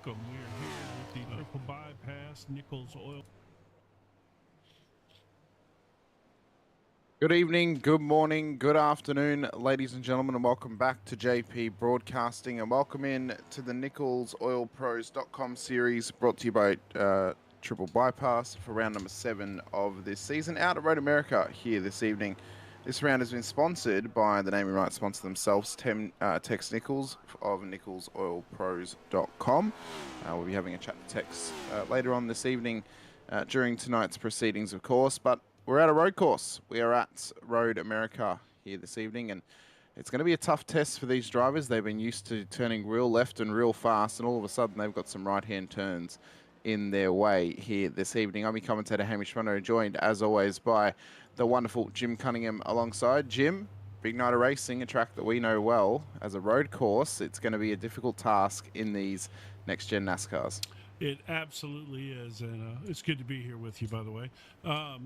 welcome. We are here with the triple bypass Nichols Oil. Good evening, good morning, good afternoon, ladies and gentlemen, and welcome back to JP Broadcasting, and welcome in to the Nichols Oil Pros.com series brought to you by Triple Bypass for round number 7 of this season out at Road America here this evening. This round has been sponsored by the naming rights sponsor themselves, Tex Nichols of NicholsOilPros.com. We'll be having a chat to Tex later on this evening during tonight's proceedings, of course, but we're at a road course. We are at Road America here this evening, and it's going to be a tough test for these drivers. They've been used to turning real left and real fast, and all of a sudden they've got some right-hand turns in their way here this evening. I'm your commentator, Hamish Munro, joined, as always, by the wonderful Jim Cunningham alongside. Jim, Big Night of Racing, a track that we know well as a road course. It's going to be a difficult task in these next-gen NASCARs. It absolutely is, and it's good to be here with you, by the way.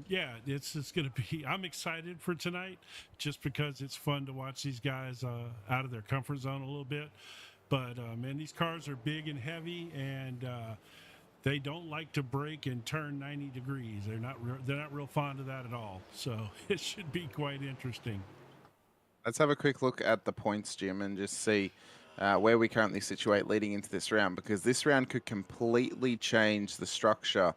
Yeah, it's going to be. I'm excited for tonight, just because it's fun to watch these guys out of their comfort zone a little bit. But man, these cars are big and heavy, and they don't like to brake and turn 90 degrees. They're not real fond of that at all. So it should be quite interesting. Let's have a quick look at the points, Jim, and just see where we currently situate leading into this round, because this round could completely change the structure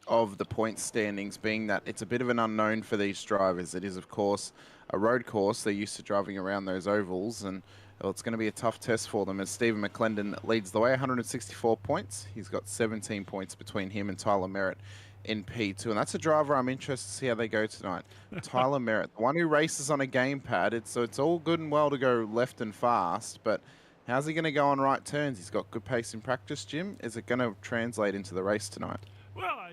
of the point standings, being that it's a bit of an unknown for these drivers. It is, of course, a road course. They're used to driving around those ovals, and it's going to be a tough test for them as Stephen McClendon leads the way, 164 points. He's got 17 points between him and Tyler Merritt in P2, and that's a driver I'm interested to see how they go tonight. Tyler Merritt, the one who races on a gamepad. It's all good and well to go left and fast, but how's he going to go on right turns? He's got good pace in practice, Jim. Is it going to translate into the race tonight? Well, I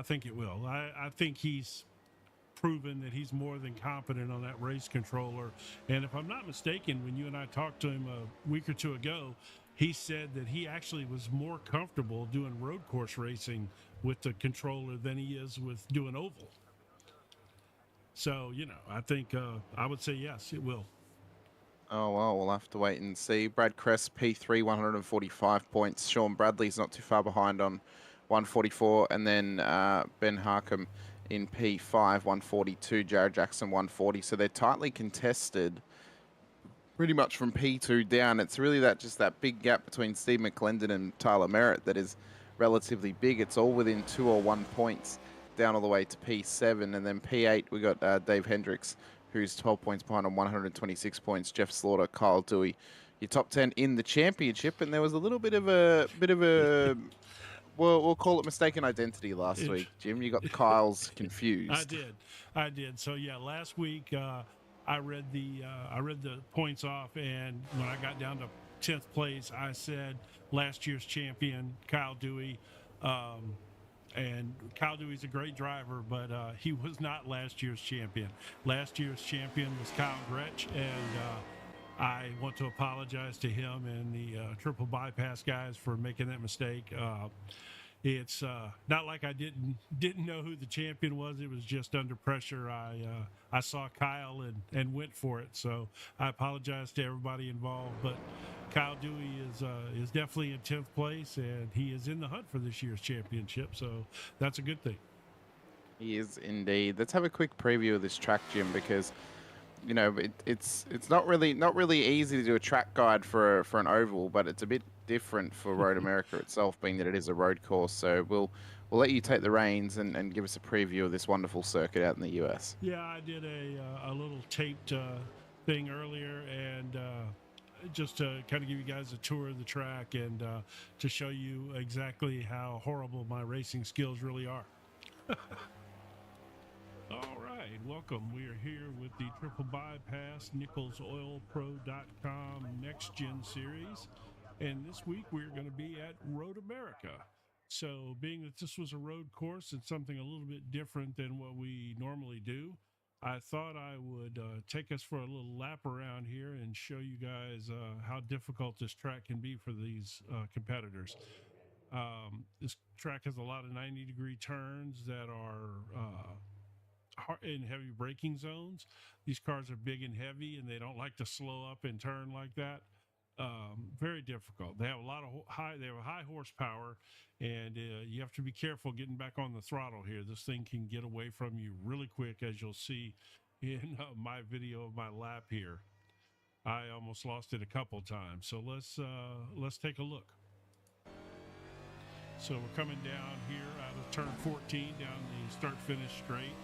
think it will. I think he's proven that he's more than competent on that race controller. And if I'm not mistaken, when you and I talked to him a week or two ago, he said that he actually was more comfortable doing road course racing with the controller than he is with doing oval. So, I think I would say yes, it will. Oh, well, we'll have to wait and see. Brad Kress, P3, 145 points. Sean Bradley's not too far behind on 144. And then Ben Harcum in P5, 142. Jared Jackson, 140. So they're tightly contested pretty much from P2 down. It's really just that big gap between Steve McClendon and Tyler Merritt that is relatively big. It's all within 2 or 1 points down all the way to P7. And then P8, we got Dave Hendricks, who's 12 points behind on 126 points. Jeff Slaughter, Kyle Dewey, your top 10 in the championship. And there was a little bit of a we'll call it mistaken identity last week, Jim. You got the Kyles confused. I did. So yeah, last week I read the points off, and when I got down to 10th place, I said last year's champion Kyle Dewey. And Kyle Dewey's a great driver, but he was not last year's champion. Last year's champion was Kyle Gretsch, and I want to apologize to him and the triple bypass guys for making that mistake. It's not like I didn't know who the champion was. It was just under pressure. I saw Kyle and went for it. So I apologize to everybody involved. But Kyle Dewey is definitely in 10th place, and he is in the hunt for this year's championship. So that's a good thing. He is indeed. Let's have a quick preview of this track, Jim, because it's not really easy to do a track guide for an oval, but it's a bit different for Road America itself, being that it is a road course. So we'll let you take the reins and give us a preview of this wonderful circuit out in the US. Yeah, I did a little taped thing earlier, and just to kind of give you guys a tour of the track and to show you exactly how horrible my racing skills really are. All right, welcome. We are here with the Triple Bypass NicholsOilPro.com Next Gen Series, and this week we're going to be at Road America. So, being that this was a road course, it's something a little bit different than what we normally do. I thought I would take us for a little lap around here and show you guys how difficult this track can be for these competitors. This track has a lot of 90-degree turns that are in heavy braking zones. These cars are big and heavy, and they don't like to slow up and turn like that. Very difficult. They have a lot of they have a high horsepower, and you have to be careful getting back on the throttle here. This thing can get away from you really quick, as you'll see in my video of my lap here. I almost lost it a couple times. So let's take a look. So we're coming down here out of turn 14 down the start-finish straight.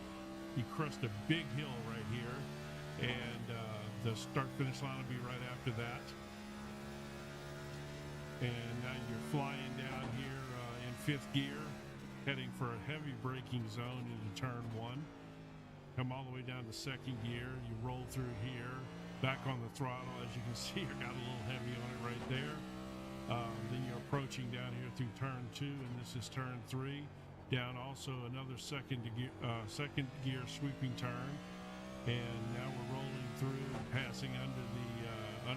You crest a big hill right here, and the start-finish line will be right after that. And now you're flying down here in fifth gear, heading for a heavy braking zone into turn 1. Come all the way down to second gear. You roll through here, back on the throttle. As you can see, I got a little heavy on it right there. Then you're approaching down here through turn 2, and this is turn 3. Down also another second gear sweeping turn, and now we're rolling through, passing under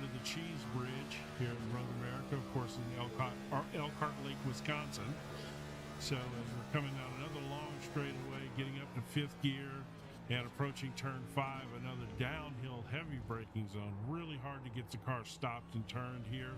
the Cheese Bridge here in Road America, of course, in Elkhart Lake, Wisconsin. So as we're coming down another long straightaway, getting up to fifth gear and approaching turn 5, another downhill heavy braking zone. Really hard to get the car stopped and turned here.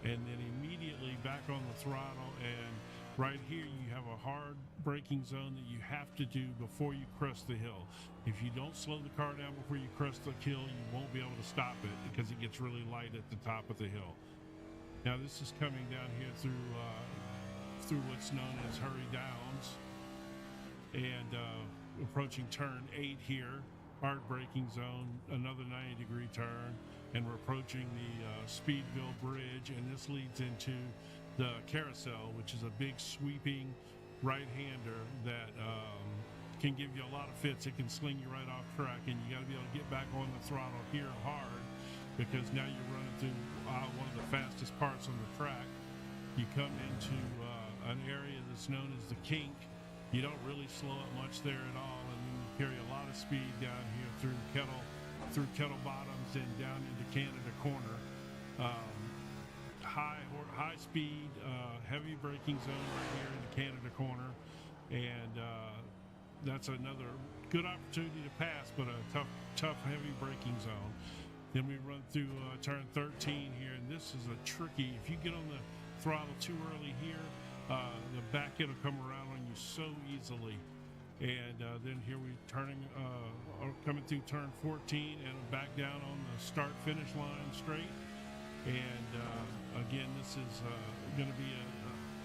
And then immediately back on the throttle, and right here you have a hard braking zone that you have to do before you crest the hill. If you don't slow the car down before you crest the hill, you won't be able to stop it because it gets really light at the top of the hill. Now this is coming down here through what's known as Hurry Downs, and approaching turn 8 here, hard braking zone, another 90-degree turn, and we're approaching the Speedville Bridge, and this leads into the carousel, which is a big sweeping right-hander that can give you a lot of fits. It can sling you right off track, and you got to be able to get back on the throttle here hard, because now you're running through one of the fastest parts on the track. You come into an area that's known as the Kink. You don't really slow up much there at all, and then you carry a lot of speed down here through Kettle Bottoms and down into Canada Corner. High speed, heavy braking zone right here in the Canada Corner, and that's another good opportunity to pass, but a tough heavy braking zone. Then we run through turn 13 here, and this is a tricky. If you get on the throttle too early here, the back end will come around on you so easily. And then here we coming through turn 14 and back down on the start-finish line straight. And again, this is going to be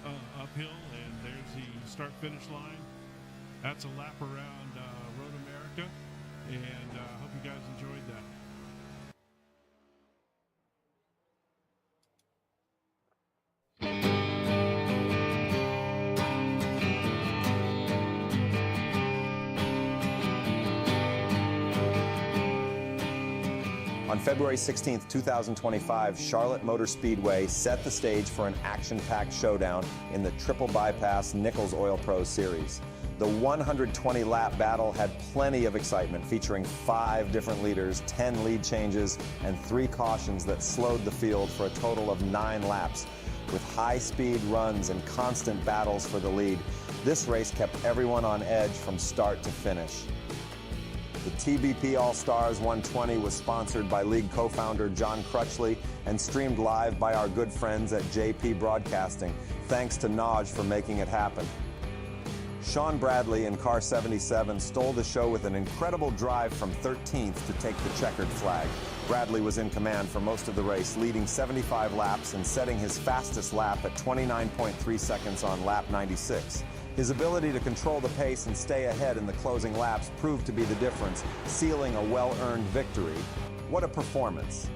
a uphill, and there's the start-finish line. That's a lap around Road America, and I hope you guys enjoyed that. On February 16, 2025, Charlotte Motor Speedway set the stage for an action-packed showdown in the Triple Bypass Nichols Oil Pros Series. The 120-lap battle had plenty of excitement, featuring 5 different leaders, 10 lead changes, and 3 cautions that slowed the field for a total of 9 laps. With high-speed runs and constant battles for the lead, this race kept everyone on edge from start to finish. The TBP All-Stars 120 was sponsored by league co-founder John Crutchley and streamed live by our good friends at JP Broadcasting. Thanks to Naj for making it happen. Sean Bradley in car 77 stole the show with an incredible drive from 13th to take the checkered flag. Bradley was in command for most of the race, leading 75 laps and setting his fastest lap at 29.3 seconds on lap 96. His ability to control the pace and stay ahead in the closing laps proved to be the difference, sealing a well-earned victory. What a performance.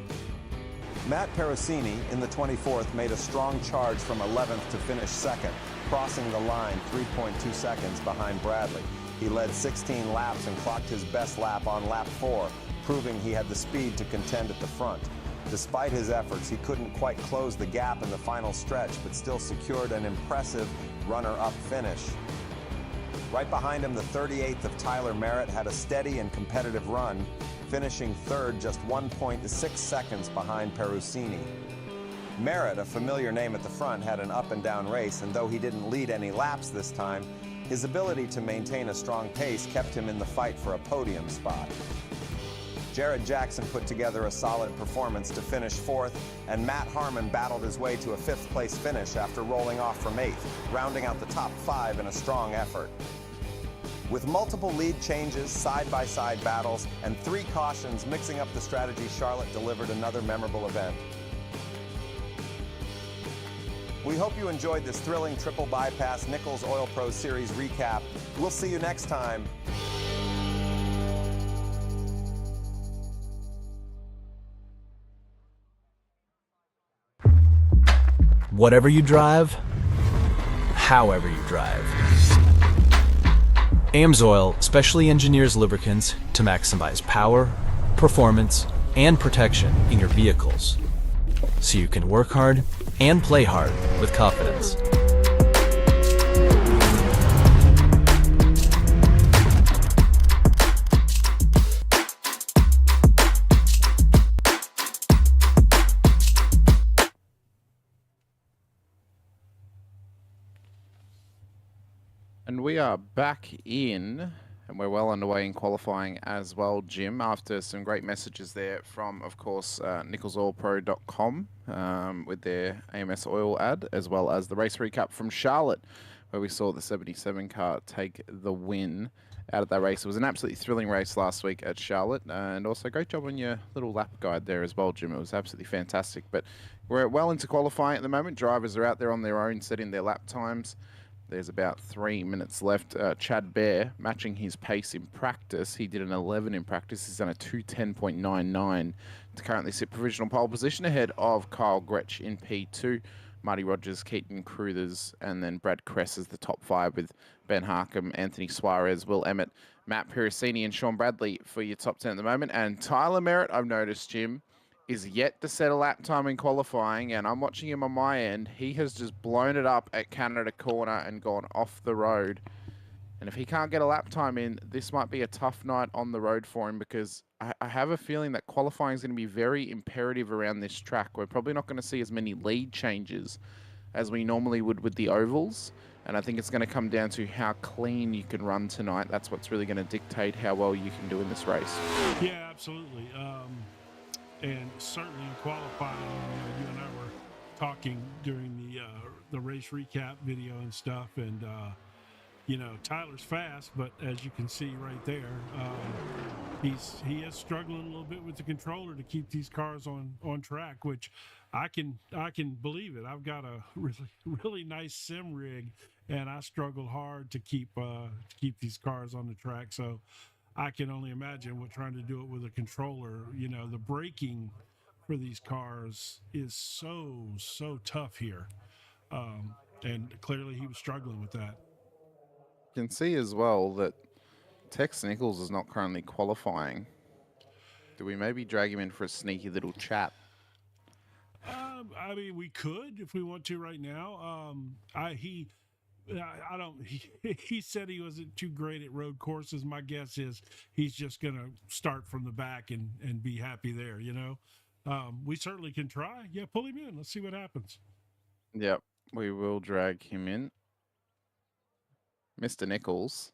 Matt Perosini in the 24th made a strong charge from 11th to finish second, crossing the line 3.2 seconds behind Bradley. He led 16 laps and clocked his best lap on lap 4, proving he had the speed to contend at the front. Despite his efforts, he couldn't quite close the gap in the final stretch, but still secured an impressive runner-up finish. Right behind him, the 38th of Tyler Merritt had a steady and competitive run, finishing third just 1.6 seconds behind Perosini. Merritt, a familiar name at the front, had an up-and-down race, and though he didn't lead any laps this time, his ability to maintain a strong pace kept him in the fight for a podium spot. Jared Jackson put together a solid performance to finish 4th, and Matt Harmon battled his way to a 5th-place finish after rolling off from 8th, rounding out the top 5 in a strong effort. With multiple lead changes, side-by-side battles, and 3 cautions mixing up the strategy, Charlotte delivered another memorable event. We hope you enjoyed this thrilling triple bypass Nichols Oil Pro Series recap. We'll see you next time. Whatever you drive, however you drive. AMSOIL specially engineers lubricants to maximize power, performance, and protection in your vehicles, so you can work hard and play hard with confidence. And we are back in, and we're well underway in qualifying as well, Jim, after some great messages there from, of course, NicholsOilPro.com with their AMSOIL ad, as well as the race recap from Charlotte, where we saw the 77 car take the win out of that race. It was an absolutely thrilling race last week at Charlotte, and also great job on your little lap guide there as well, Jim. It was absolutely fantastic. But we're well into qualifying at the moment. Drivers are out there on their own, setting their lap times. There's about 3 minutes left. Chad Bear matching his pace in practice. He did an 11 in practice. He's done a 2:10.99 to currently sit provisional pole position ahead of Kyle Gretsch in P2. Marty Rogers, Keaton Cruthers, and then Brad Kress as the top 5 with Ben Harkham, Anthony Suarez, Will Emmett, Matt Piracini, and Sean Bradley for your top 10 at the moment. And Tyler Merritt, I've noticed, Jim, is yet to set a lap time in qualifying, and I'm watching him on my end. He has just blown it up at Canada Corner and gone off the road. And if he can't get a lap time in, this might be a tough night on the road for him, because I have a feeling that qualifying is going to be very imperative around this track. We're probably not going to see as many lead changes as we normally would with the ovals. And I think it's going to come down to how clean you can run tonight. That's what's really going to dictate how well you can do in this race. Yeah, absolutely. And certainly in qualifying, you and I were talking during the race recap video and stuff, and Tyler's fast, but as you can see right there, he is struggling a little bit with the controller to keep these cars on track, which I can believe it. I've got a really nice sim rig, and I struggle hard to keep these cars on the track. So I can only imagine what trying to do it with a controller. The braking for these cars is so tough here, and clearly he was struggling with that. You can see as well that Tex Nichols is not currently qualifying. Do we maybe drag him in for a sneaky little chat? I mean, we could if we want to right now. He said he wasn't too great at road courses. My guess is he's just going to start from the back and be happy there, We certainly can try. Yeah, pull him in. Let's see what happens. Yep, we will drag him in. Mr. Nichols,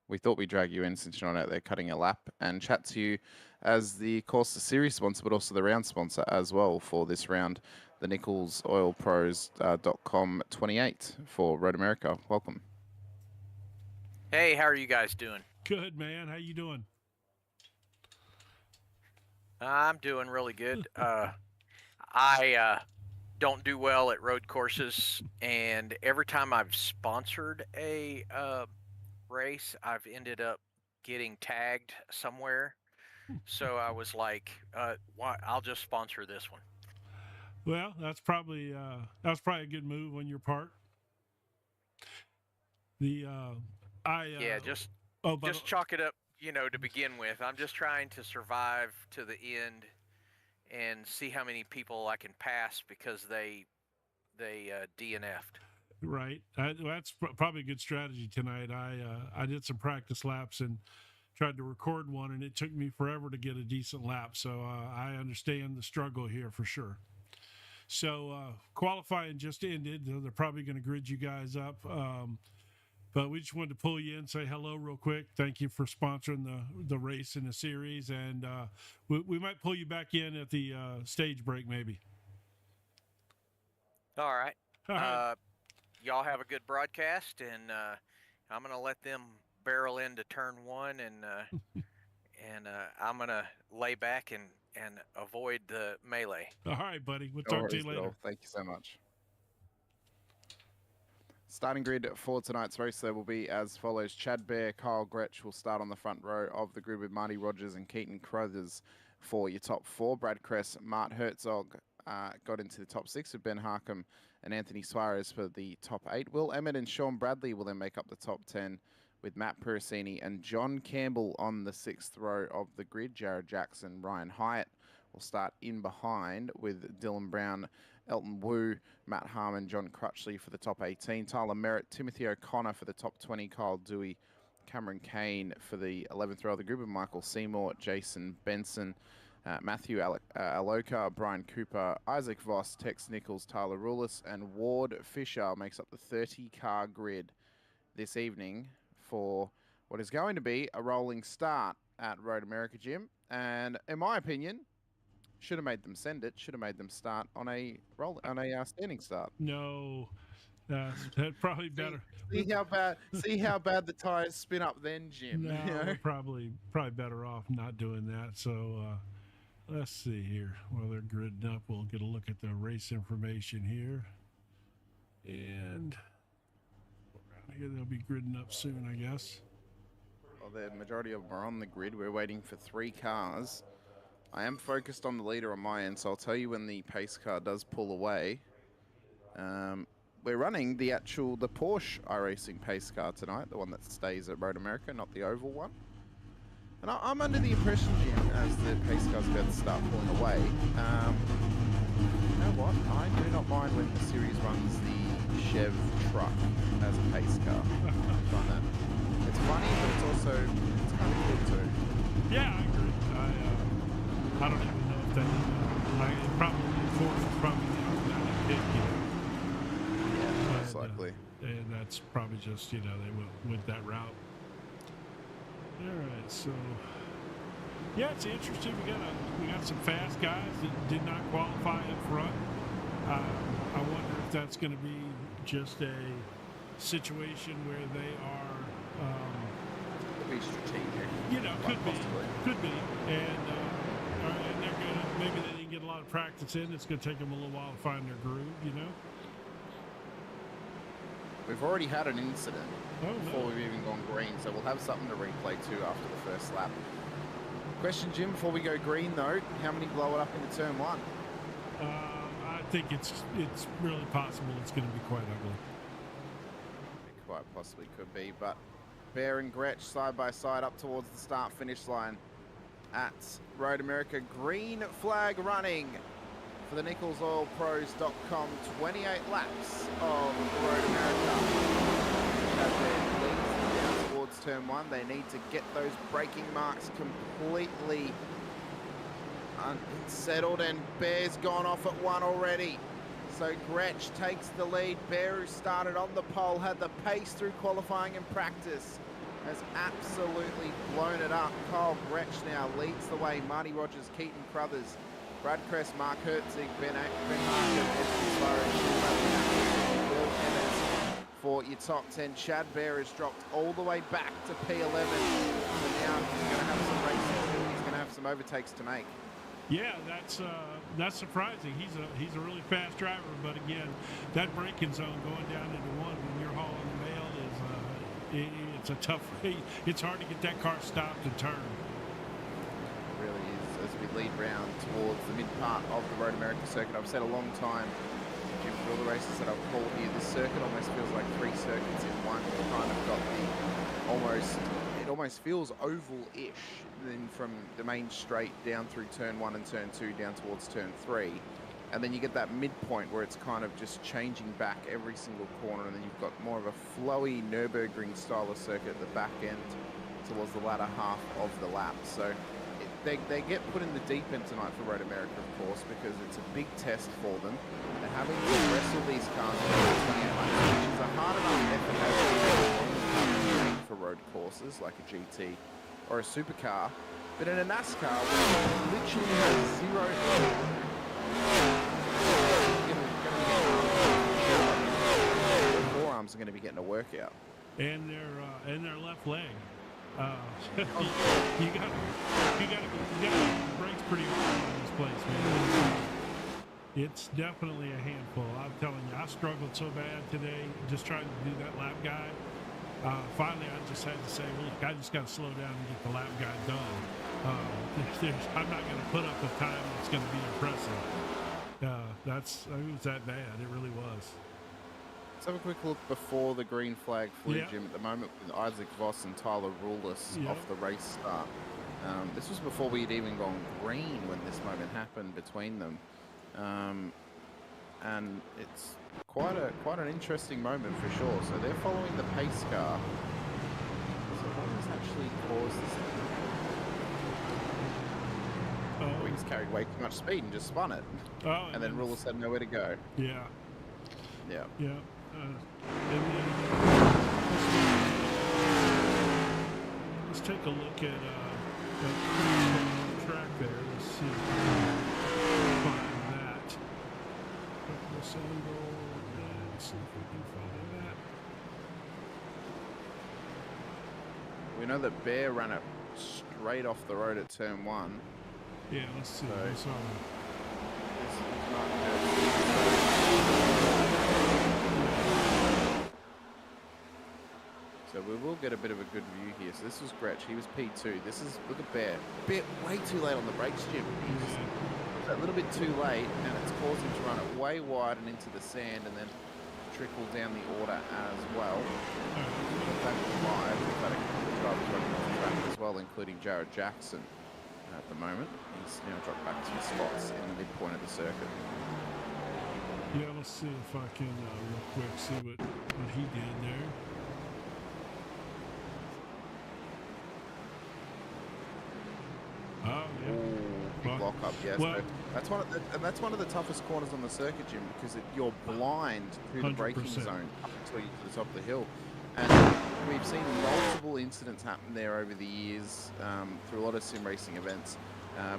we thought we'd drag you in since you're not out there cutting a lap, and chat to you as the course, the series sponsor, but also the round sponsor as well for this round, the Nichols Oil Pros.com 28 for Road America. Welcome. Hey, how are you guys doing? Good, man. How you doing? I'm doing really good. I don't do well at road courses, and every time I've sponsored a race, I've ended up getting tagged somewhere. So I was like, why? I'll just sponsor this one. Well, that's probably a good move on your part. Just chalk it up, to begin with. I'm just trying to survive to the end and see how many people I can pass because they DNF'd. Right. That's probably a good strategy tonight. I did some practice laps and tried to record one, and it took me forever to get a decent lap. So I understand the struggle here for sure. So qualifying just ended. They're probably going to grid you guys up. But we just wanted to pull you in, say hello real quick. Thank you for sponsoring the race and the series, and we might pull you back in at the stage break, maybe. All right. All right. Y'all have a good broadcast, and I'm gonna let them barrel into turn 1, and I'm gonna lay back and avoid the melee. All right, buddy. We'll No talk to you worries, later. Bill. Thank you so much. Starting grid for tonight's race, there will be as follows. Chad Bear, Kyle Gretsch will start on the front row of the grid with Marty Rogers and Keaton Crothers for your top 4. Brad Kress, Mart Herzog got into the top 6 with Ben Harkham and Anthony Suarez for the top 8. Will Emmett and Sean Bradley will then make up the top 10 with Matt Pirasini and John Campbell on the 6th row of the grid. Jared Jackson, Ryan Hyatt will start in behind with Dylan Brown, Elton Wu, Matt Harmon, John Crutchley for the top 18. Tyler Merritt, Timothy O'Connor for the top 20. Kyle Dewey, Cameron Kane for the 11th row of the group, with Michael Seymour, Jason Benson, Matthew Aloka, Brian Cooper, Isaac Voss, Tex Nichols, Tyler Rulis, and Ward Fisher makes up the 30-car grid this evening for what is going to be a rolling start at Road America Gym. And in my opinion, should have made them send it. Should have made them start on a standing start. No, that's probably better. See how bad the tires spin up then, Jim. No, you know? we're probably better off not doing that. So let's see here. While they're gridding up, we'll get a look at the race information here. And around here, they'll be gridding up soon, I guess. Well, the majority of them are on the grid. We're waiting for 3 cars. I am focused on the leader on my end, so I'll tell you when the pace car does pull away. We're running the Porsche iRacing pace car tonight, the one that stays at Road America, not the oval one. And I'm under the impression, Jim, as the pace car's about to start pulling away. You know what? I do not mind when the series runs the Chev truck as a pace car. I find that it's funny, but it's kind of good too. Yeah, I agree. I don't even know if they probably Ford is probably the automatic pick, Yeah, most likely. And that's probably just, they went that route. All right, so yeah, it's interesting. We got some fast guys that did not qualify up front. I wonder if that's going to be just a situation where they are, Could be strategic. Could be, and they're gonna, maybe they didn't get a lot of practice in. It's going to take them a little while to find their groove, We've already had an incident before no. we've even gone green, so we'll have something to replay too after the first lap. Question, Jim, before we go green though, how many blow it up into turn 1? I think it's really possible it's going to be quite ugly. It quite possibly could be, but Bear and Gretsch side by side up towards the start-finish line at Road America. Green flag running for the Nichols Oil Pros.com. 28 laps of Road America. As they lead down towards turn 1, they need to get those braking marks completely unsettled, and Bear's gone off at 1 already. So Gretsch takes the lead. Bear, who started on the pole, had the pace through qualifying and practice, has absolutely blown it up. Kyle Gretsch now leads the way. Marty Rogers, Keaton Crothers, Brad Kress, Mark Herzig, Ben Harkin, Edson Suarez, Will Emmett for your top 10. Chad Bear has dropped all the way back to P11. So now he's going to have some racing. He's going to have some overtakes to make. Yeah, that's surprising. He's a really fast driver, but again, that braking zone going down into 1 when you're hauling the mail it's a tough. It's hard to get that car stopped and turned. It really is. As we lead round towards the mid part of the Road America circuit, I've said a long time, Jim, for all the races that I've called here, this circuit almost feels like 3 circuits in one. You've kind of got it almost feels oval-ish, then from the main straight down through turn 1 and turn 2 down towards turn 3. And then you get that midpoint where it's kind of just changing back every single corner, and then you've got more of a flowy Nürburgring style of circuit at the back end towards the latter half of the lap. So they get put in the deep end tonight for Road America, of course, because it's a big test for them. They're having to wrestle these cars for 28 laps, which is a hard enough effort as made for road courses like a GT or a supercar, but in a NASCAR, where it literally has zero forearms are going to be getting a workout. And their left leg. You got the brakes pretty hard on this place, man. It's definitely a handful. I'm telling you, I struggled so bad today just trying to do that lap guide. Finally, I just had to say, well, look, I just got to slow down and get the lap guide done. I'm not going to put up a time that's going to be impressive. It was that bad. It really was. Let's have a quick look before the green flag flew, Yeah. Jim. At the moment, with Isaac Voss and Tyler Rulis Yeah. off the race start. This was before we had even gone green when this moment happened between them. And it's quite an interesting moment for sure. So they're following the pace car. So what has actually caused this? Oh, We just carried way too much speed and just spun it. oh, And then Rulis had nowhere to go. Yeah. Yeah. Yeah. And then, let's take a look at the track there. Let's see if we can find that. Quick this angle and see if we can find that. We know that Bear ran it straight off the road at turn 1. Yeah, let's see. So- Let's, This is not good. So we will get a bit of a good view here. So this was Gretsch. He was P2. This is, look at Bear. Bear way too late on the brakes, Jim. He's a little bit too late, and it's caused him to run it way wide and into the sand, and then trickle down the order as well. Back to 5. We've had a couple of drivers running off the track as well, including Jared Jackson at the moment. He's now dropped back to his spots in the midpoint of the circuit. yeah, let's see if I can real quick see what he did there. Oh, yeah. Ooh, big Well- lock up, yes. well- That's one of the toughest corners on the circuit, Jim, because you're blind to the braking 100%. zone up until you get to the top of the hill. And we've seen multiple incidents happen there over the years through a lot of sim racing events.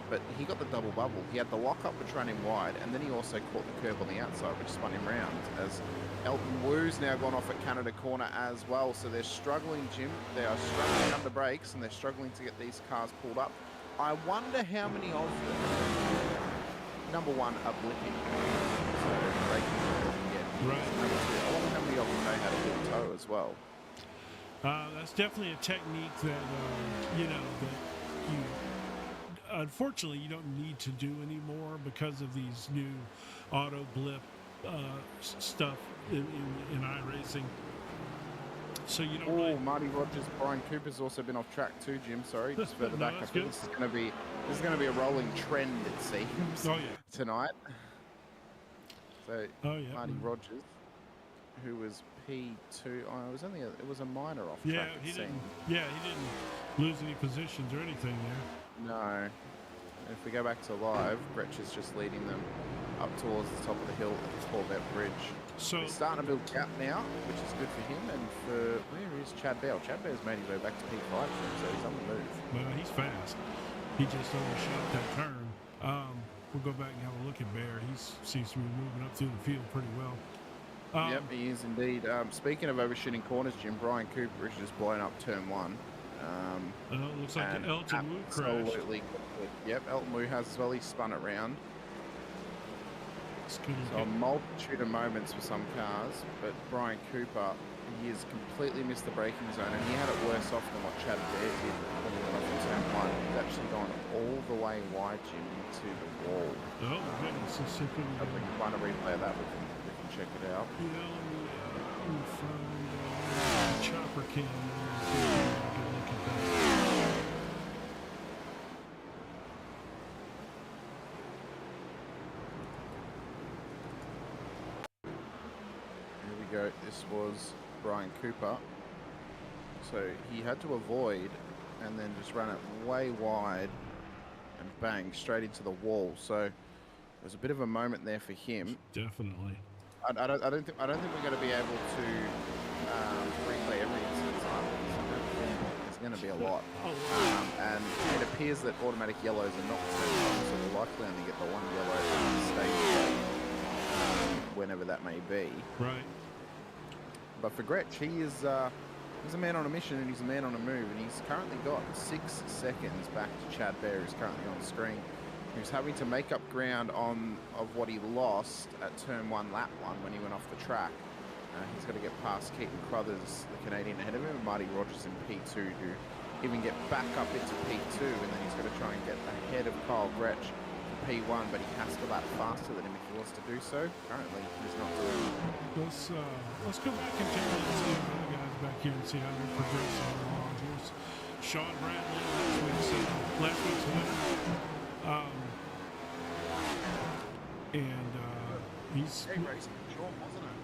But he got the double bubble. He had the lock up, which ran him wide, and then he also caught the curb on the outside, which spun him round. As Elton Wu's now gone off at Canada Corner as well. So they're struggling, Jim. They are struggling under brakes, and they're struggling to get these cars pulled up. I wonder how many of them, number one, are blipping. So braking again. Right. Number two, I wonder how many of them know how to pull tow as well. That's definitely a technique that that you unfortunately you don't need to do anymore because of these new auto blip stuff in iRacing. So you don't Oh, really. Marty Rogers, Brian Cooper's also been off track too, Jim. Sorry, just further No, back. I that's think good. this is going to be a rolling trend, it seems, Oh yeah. tonight. So Oh yeah. Marty Rogers, who was P2. Oh, it was it was a minor off Yeah, track. he It didn't. seemed. Yeah, he didn't lose any positions or anything there. No. If we go back to live, Gretsch is just leading them up towards the top of the hill at the Corvette Bridge. So He's starting to build gap now, which is good for him and for where is Chad Bell? Chad Bell's made his way back to P5, so he's on the move. well, he's fast. He just overshot that turn. We'll go back and have a look at Bear. He seems to be moving up through the field pretty well. Yep, he is indeed. Speaking of overshooting corners, Jim, Brian Cooper is just blown up turn 1. It looks like an and Elton Wu crash. absolutely. Yep, Elton Wu has as well. He spun it round. It's gonna So a multitude of moments for some cars, but Brian Cooper, he has completely missed the braking zone, and he had it worse off than what Chad Bear did when he went off in turn 1. He's actually gone all the way wide, Jim, into the wall. Oh goodness, let's see if we If we can. can find a replay of that, we can check it out. Yeah, let me find the chopper cam there. See if we can look at that. Here we go. This was Brian Cooper. So he had to avoid and then just run it way wide and bang straight into the wall. So it was a bit of a moment there for him. Definitely. I don't think we're going to be able to replay every instance going to be a lot. Oh, And it appears that automatic yellows are not turned on, so we'll likely only get the one yellow on the stage, whenever that may be. right. But for Gretsch, he's a man on a mission and he's a man on a move, and he's currently got 6 seconds back to Chad Bear, who's currently on screen. He was having to make up ground of what he lost at turn 1, lap 1 when he went off the track. He's got to get past Keaton Crothers, the Canadian ahead of him, and Marty Rogers in P2 to even get back up into P2, and then he's got to try and get ahead of Kyle Gretsch for P1, but he has to lap faster than him if he wants to do so. Currently, he's not doing it. Let's go back and take a look and see the other guys back here and see how they're progressing along. Here's Sean Bradley, last week's winner. He's Great racing, Sean, wasn't it?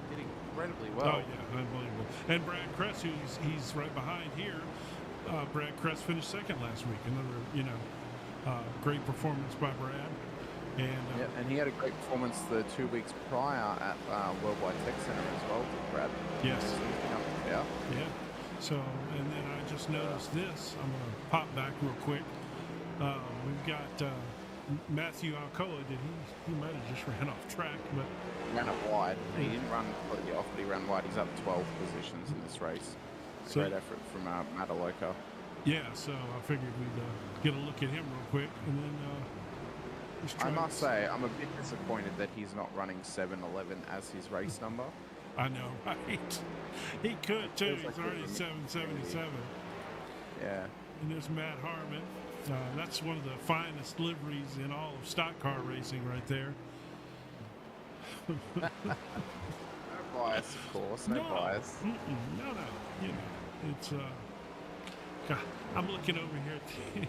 He did incredibly well. Oh yeah, unbelievable. And Brad Kress, he's right behind here. Brad Kress finished second last week. Another great performance by Brad. And Yeah, and he had a great performance the 2 weeks prior at Worldwide Tech Center as well, Brad. yes, So he's been up and down. yeah. So and then I just noticed this. I'm gonna pop back real quick. We've got Matthew Alcoa. He might have just ran off track, but Ran up wide. He didn't run completely off, but he ran wide. He's up 12 positions in this race. So- Great effort from Mataloka. yeah. So I figured we'd get a look at him real quick, and then just I try must to- say, I'm a bit disappointed that he's not running 7:11 as his race number. I know, right? He could too. Feels He's like already there's a 777. Yeah. And there's Matt Harmon. That's one of the finest liveries in all of stock car racing right there. No bias, of course. No bias. No. You know, it's God, I'm looking over here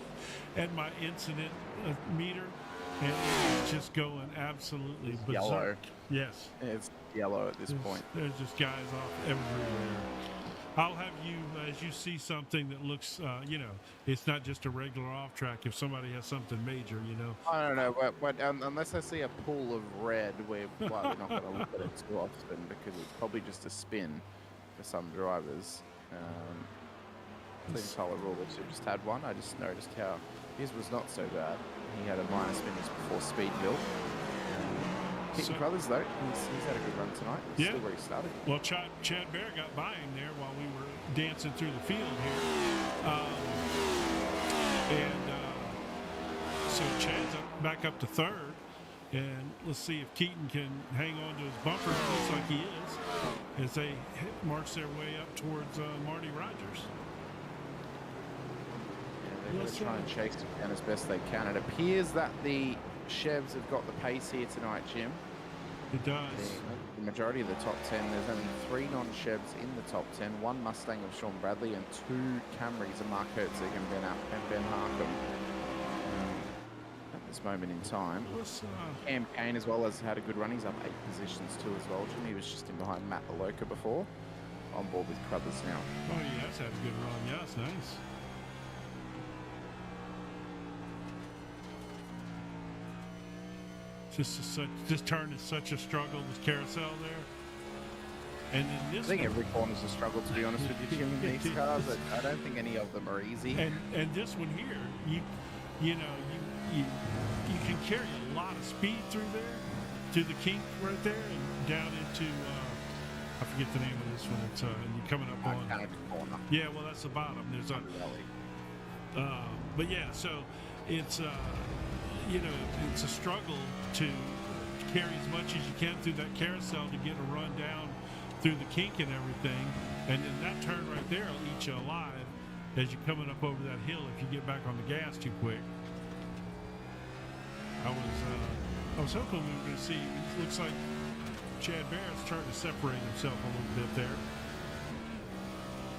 at my incident meter, and it's just going absolutely berserk. Yellow. Yes. It's yellow at this point. There's just guys off everywhere. I'll have you, as you see something that looks, it's not just a regular off track. If somebody has something major, I don't know, but unless I see a pool of red, we're likely not going to look at it too often because it's probably just a spin for some drivers. Team Tyler Roberts, who just had one, I just noticed how his was not so bad. He had a minor spin just before speed build. Keaton Crothers, though, he's had a good run tonight. He's still restarted. Well, Chad Bear got by him there while we were dancing through the field here. So Chad's back up to third. And let's see if Keaton can hang on to his bumper. It looks like he is as they march their way up towards Marty Rogers. Yeah, they're going to try and chase him down as best they can. It appears that the Chevs have got the pace here tonight, Jim. It does. The majority of the top 10, there's only 3 non-Chevs in the top 10. 1 Mustang of Sean Bradley and 2 Camrys of Mark Herzig and Ben Harcum. At this moment in time. Cam Kane as well has had a good run. He's up 8 positions too as well, Jim. He was just in behind Matt Aloka before. On board with Crothers now. Oh, yeah, that's had a good run. Yeah, that's nice. This turn is such a struggle, this carousel there. And then this I think every corner's a struggle, to be honest with you, Jim, in these cars. I don't think any of them are easy. And this one here, you can carry a lot of speed through there to the kink right there and down into I forget the name of this one. It's you're coming up on corner. Yeah, well that's the bottom. There's a but yeah, so it's it's a struggle to carry as much as you can through that carousel to get a run down through the kink and everything, and then that turn right there will eat you alive as you're coming up over that hill if you get back on the gas too quick. I was hoping we were going to see. It looks like Chad Barrett's trying to separate himself a little bit there.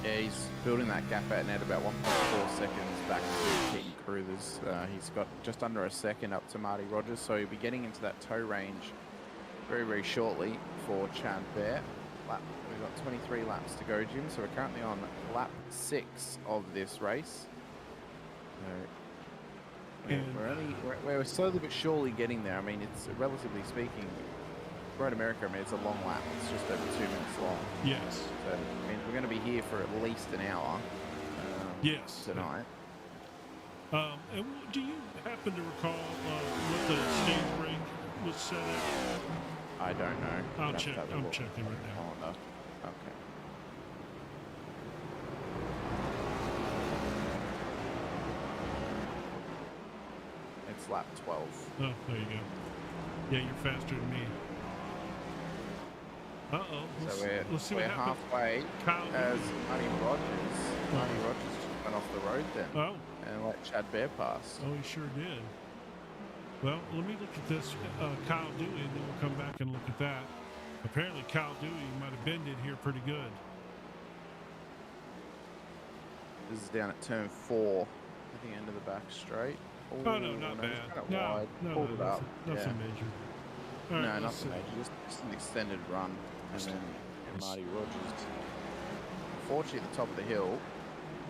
Yeah, he's building that gap at net about 1.4 seconds back to Keaton Crothers. He's got just under a second up to Marty Rogers, so he'll be getting into that tow range very, very shortly for Chad Bear. We've got 23 laps to go, Jim, so we're currently on lap 6 of this race. We're slowly but surely getting there. I mean, it's relatively speaking, Road America, I mean, it's a long lap. It's just over 2 minutes long. Yes. So, I mean, we're going to be here for at least an hour. Yes. tonight. And do you happen to recall what the stage break was set at? I don't know. I'll I'd have to check. have a I'm look checking on right the now. calendar. Okay. It's lap 12. Oh, there you go. Yeah, you're faster than me. Uh-oh. Let's see we're what happens. halfway Kyle as Marty Rogers. Marty Rogers just went off the road then Oh. and let Chad Bear pass. Oh, he sure did. Well, let me look at this Kyle Dewey, and then we'll come back and look at that. Apparently, Kyle Dewey might have bended here pretty good. This is down at turn 4 at the end of the back straight. Oh, no, not bad. Kind of No, wide. Pulled it up. nothing major. All right, No, let's nothing see. major. Just an extended run. And then Marty Rogers, unfortunately at the top of the hill,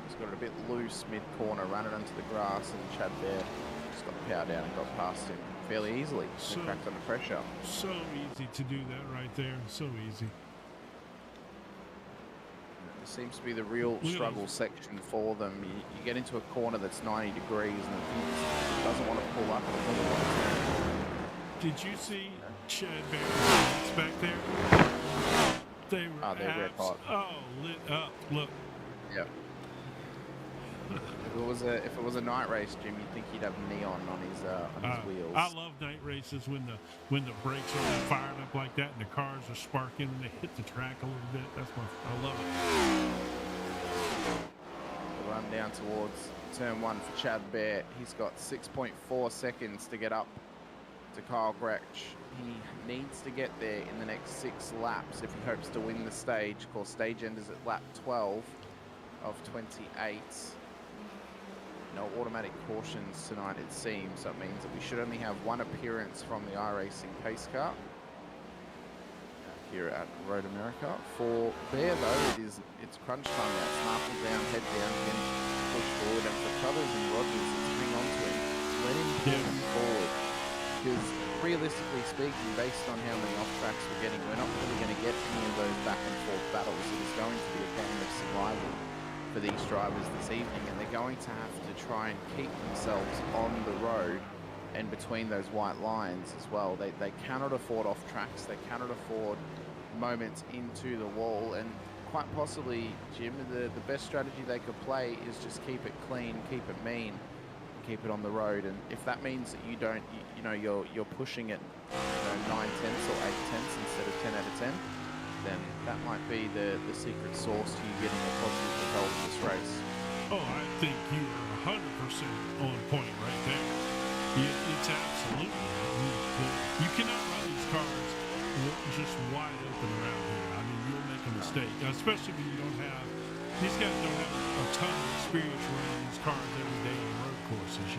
he's got it a bit loose mid-corner, ran it onto the grass, and Chad Bear just got the power down and got past him fairly easily. So- And cracked under pressure. So easy to do that right there. So easy. It seems to be the real struggle section for them. You get into a corner that's 90 degrees and the thing doesn't want to pull up and it doesn't want to turn. Did you see Chad Bear's back there? They were they're red hot. lit up. Look. Yep. If it was a night race, Jim, you'd think he'd have neon on his wheels. I love night races when the brakes are firing up like that and the cars are sparking and they hit the track a little bit. I love it. The run down towards turn 1 for Chad Bear. He's got 6.4 seconds to get up to Kyle Gretsch. He needs to get there in the next 6 laps if he hopes to win the stage. Of course, stage enders at lap 12 of 28. No automatic cautions tonight, it seems. That means that we should only have 1 appearance from the iRacing pace car here at Road America. For Bear, though, it's crunch time now. It's marking down, head down, then push forward. And for Crothers and Rogers, it's hang on to him. Let him push forward. Because realistically speaking, based on how many off tracks we're getting, we're not really going to get any of those back and forth battles. It is going to be a game of survival for these drivers this evening, and they're going to have to try and keep themselves on the road and between those white lines as well. They cannot afford off tracks. They cannot afford moments into the wall, and quite possibly, Jim, the best strategy they could play is just keep it clean, keep it mean, keep it on the road. And if that means that you don't, you're pushing it 9/10 or 8/10 instead of 10 out of 10, then that might be the secret sauce to you getting a positive result in this race. Oh, I think you are 100% on point right there. It's absolutely. You cannot run these cars just wide open around here. I mean, you'll make a mistake, especially when you don't have. These guys don't have a ton of experience running these cars every day on road courses,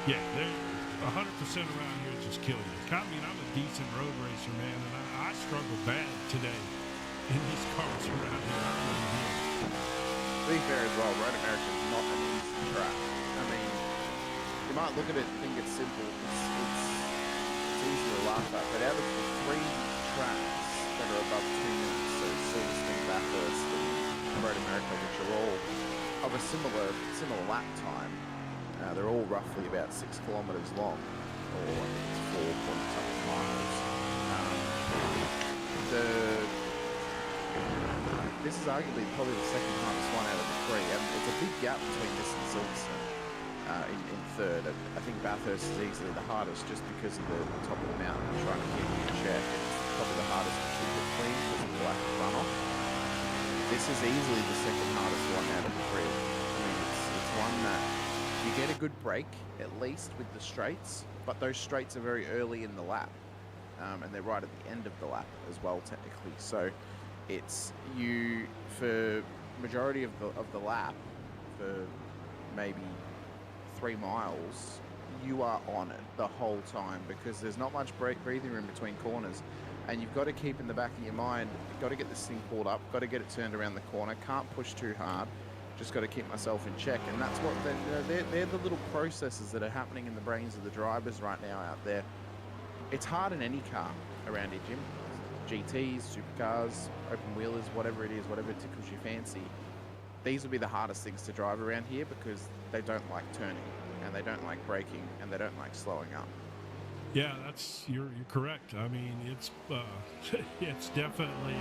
Yeah, they're 100% around here just kill you. I mean, I'm a decent road racer, man, and I struggle bad today in these cars around here. I really do. To be fair as well, Road America is not an easy track. I mean, you might look at it and think it's simple. It's easy to laugh at, but out of the 3 tracks that are above 2 minutes, so Silverstone, Bathurst, and Road America, which are all of a similar lap time, they're all roughly about 6 kilometers long, or I think it's 4.something miles. This is arguably probably the second hardest one out of the 3. It's a big gap between this and Silverstone in third. I think Bathurst is easily the hardest just because of the top of the mountain and trying to keep it in check. It's probably the hardest to keep it clean because of the lack of runoff. This is easily the second hardest one out of the 3. I mean, it's one that you get a good break, at least with the straights, but those straights are very early in the lap. And they're right at the end of the lap as well, technically. So it's you, for majority of the lap, for maybe 3 miles, you are on it the whole time because there's not much breathing room between corners. And you've got to keep in the back of your mind, you've got to get this thing pulled up, got to get it turned around the corner, can't push too hard, just got to keep myself in check. And that's what, they're the little processes that are happening in the brains of the drivers right now out there. It's hard in any car around here, Jim. GTs, supercars, open wheelers, whatever it is, whatever tickles your fancy. these will be the hardest things to drive around here because they don't like turning, and they don't like braking, and they don't like slowing up. Yeah, you're correct. I mean, it's it's definitely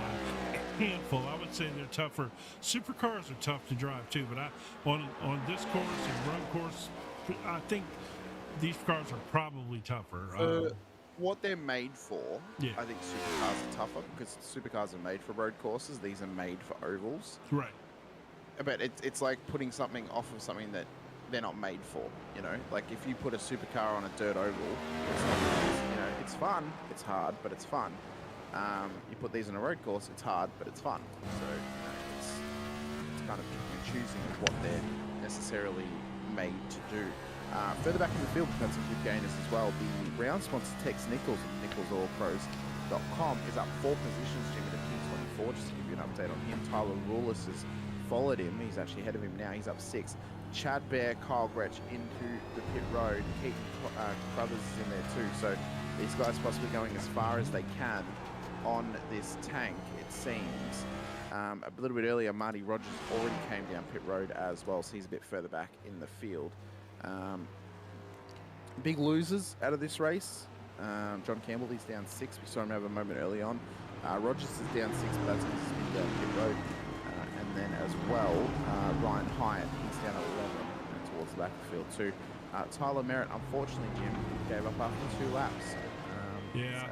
a handful. I would say they're tougher. Supercars are tough to drive too, but on this course and road course, I think these cars are probably tougher. What they're made for, Yeah. I think supercars are tougher because supercars are made for road courses. These are made for ovals. Right. But it's like putting something off of something that they're not made for, you know? Like if you put a supercar on a dirt oval, it's not, you know, it's fun, it's hard, but it's fun. You put these on a road course, it's hard, but it's fun. So it's kind of choosing what they're necessarily made to do. Further back in the field, we've had some good gainers as well. The round sponsor Tex Nichols of Nichols Oil Pros Com is up 4 positions, Jimmy, to P24. Just to give you an update on him, Tyler Rulis has followed him. He's actually ahead of him now. He's up 6. Chad Bear, Kyle Gretsch into the pit road. Keaton Crothers is in there too. So these guys possibly going as far as they can on this tank, it seems. A little bit earlier, Marty Rogers already came down pit road as well, so he's a bit further back in the field. Big losers out of this race. John Campbell, he's down 6. We saw him have a moment early on. Rogers is down 6, but that's because he's been down pit road. And then as well, Ryan Hyatt, he's down 11 towards the back of the field too. Tyler Merritt, unfortunately, Jim, gave up after 2 laps,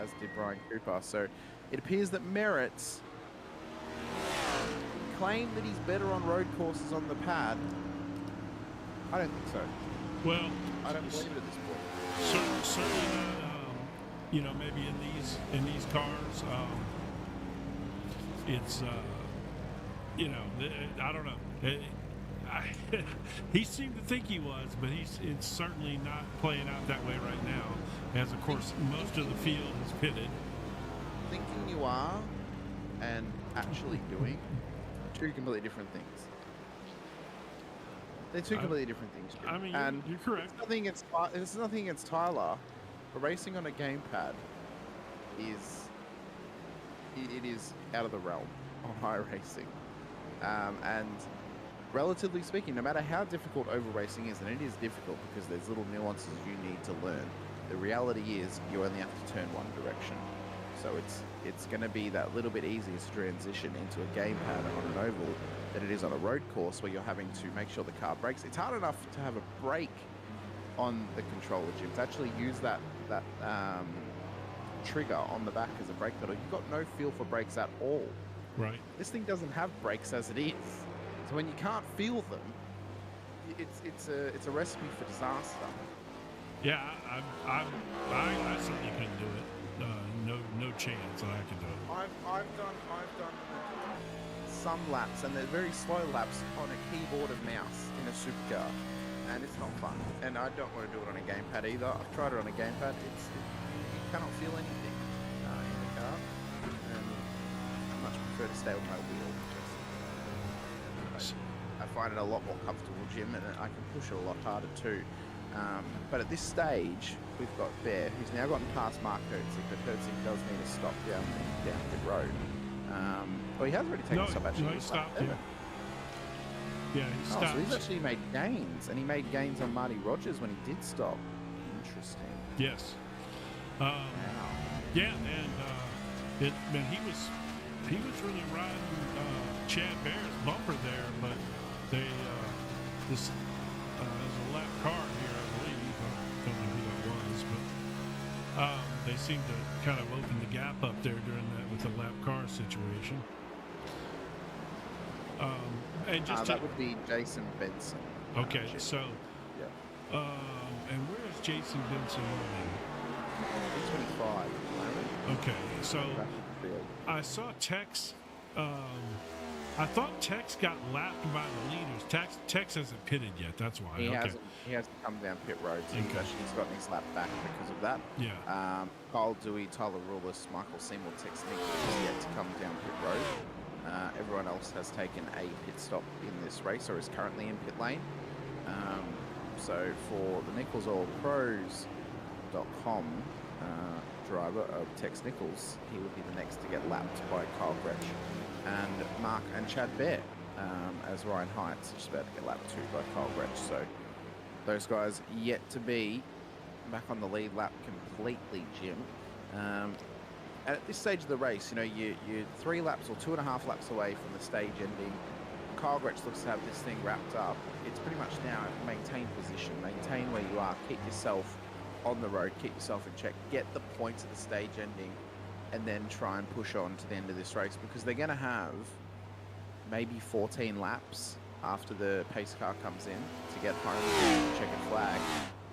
as did Brian Cooper. So it appears that Merritt claimed that he's better on road courses on the pad. I don't think so. Well, I don't believe it at this point. Certainly not. You know, maybe in these cars, it's. You know, I don't know. He seemed to think he was, but it's certainly not playing out that way right now, as of course most of the field is pitted. Thinking you are and actually doing 2 completely different things. They're 2 completely different things. Jim. I mean, and you're correct. It's nothing against Tyler, but racing on a gamepad is out of the realm on iRacing. And relatively speaking, no matter how difficult oval racing is, and it is difficult because there's little nuances you need to learn, the reality is you only have to turn one direction. So it's going to be that little bit easier to transition into a gamepad on an oval than it is on a road course where you're having to make sure the car brakes. It's hard enough to have a brake on the controller, Jim, to actually use that trigger on the back as a brake pedal. You've got no feel for brakes at all. Right. This thing doesn't have brakes as it is, so when you can't feel them, it's a recipe for disaster. Yeah, I certainly couldn't do it. No chance that I could do it. I've done some laps, and they're very slow laps on a keyboard and mouse in a supercar, and it's not fun. And I don't want to do it on a gamepad either. I've tried it on a gamepad. You cannot feel anything in the car. I much prefer to stay with my wheel. I find it a lot more comfortable, Jim, and I can push it a lot harder too. But at this stage, we've got Bear, who's now gotten past Mark Hertzig, but Hertzig does need to stop down pit road. Well, he has already taken a stop, actually. No, he stopped, yeah, he stopped. So he's actually made gains, and he made gains on Marty Rogers when he did stop. Interesting. Yes. Wow. Yeah, and he was really riding Chad Bear's bumper there, but they there's a lap car here, I believe. I don't know who that was, but they seemed to kind of open the gap up there during that with the lap car situation. And just that would be Jason Benson. Okay, so yeah. And where is Jason Benson running? He's 25. Okay, so I saw Tex. I thought Tex got lapped by the leaders. Tex hasn't pitted yet. That's why. He hasn't come down pit road. So he's gotten his lap back because of that. Yeah. Kyle Dewey, Tyler Rulis, Michael Seymour, Tex Nichols has yet to come down pit road. Everyone else has taken a pit stop in this race or is currently in pit lane. So for the Nichols Oil Pros Com driver of Tex Nichols, he will be the next to get lapped by Kyle Gretsch and Mark and Chad Bear. as Ryan Heights, just about to get lap 2 by Kyle Gretsch. So those guys yet to be back on the lead lap completely, Jim. And at this stage of the race, you know, you're 3 laps or 2.5 laps away from the stage ending. Kyle Gretsch looks to have this thing wrapped up. It's pretty much now maintain position, maintain where you are, keep yourself on the road, keep yourself in check, get the points at the stage ending, and then try and push on to the end of this race, because they're going to have maybe 14 laps after the pace car comes in to get home with the checkered flag.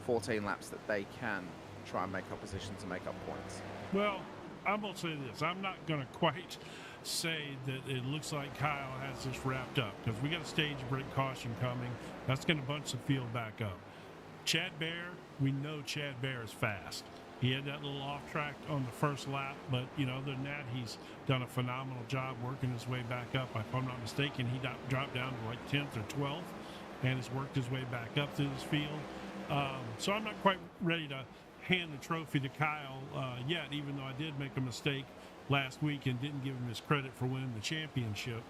14 laps that they can try and make up position to make up points. Well, I'm going to say this. I'm not going to quite say that it looks like Kyle has this wrapped up, because we got a stage break caution coming. That's going to bunch the field back up. Chad Bear, we know Chad Bear is fast. He had that little off track on the first lap, but you know, other than that, he's done a phenomenal job working his way back up. If I'm not mistaken, he dropped down to like 10th or 12th and has worked his way back up through this field. So I'm not quite ready to hand the trophy to Kyle yet, even though I did make a mistake last week and didn't give him his credit for winning the championship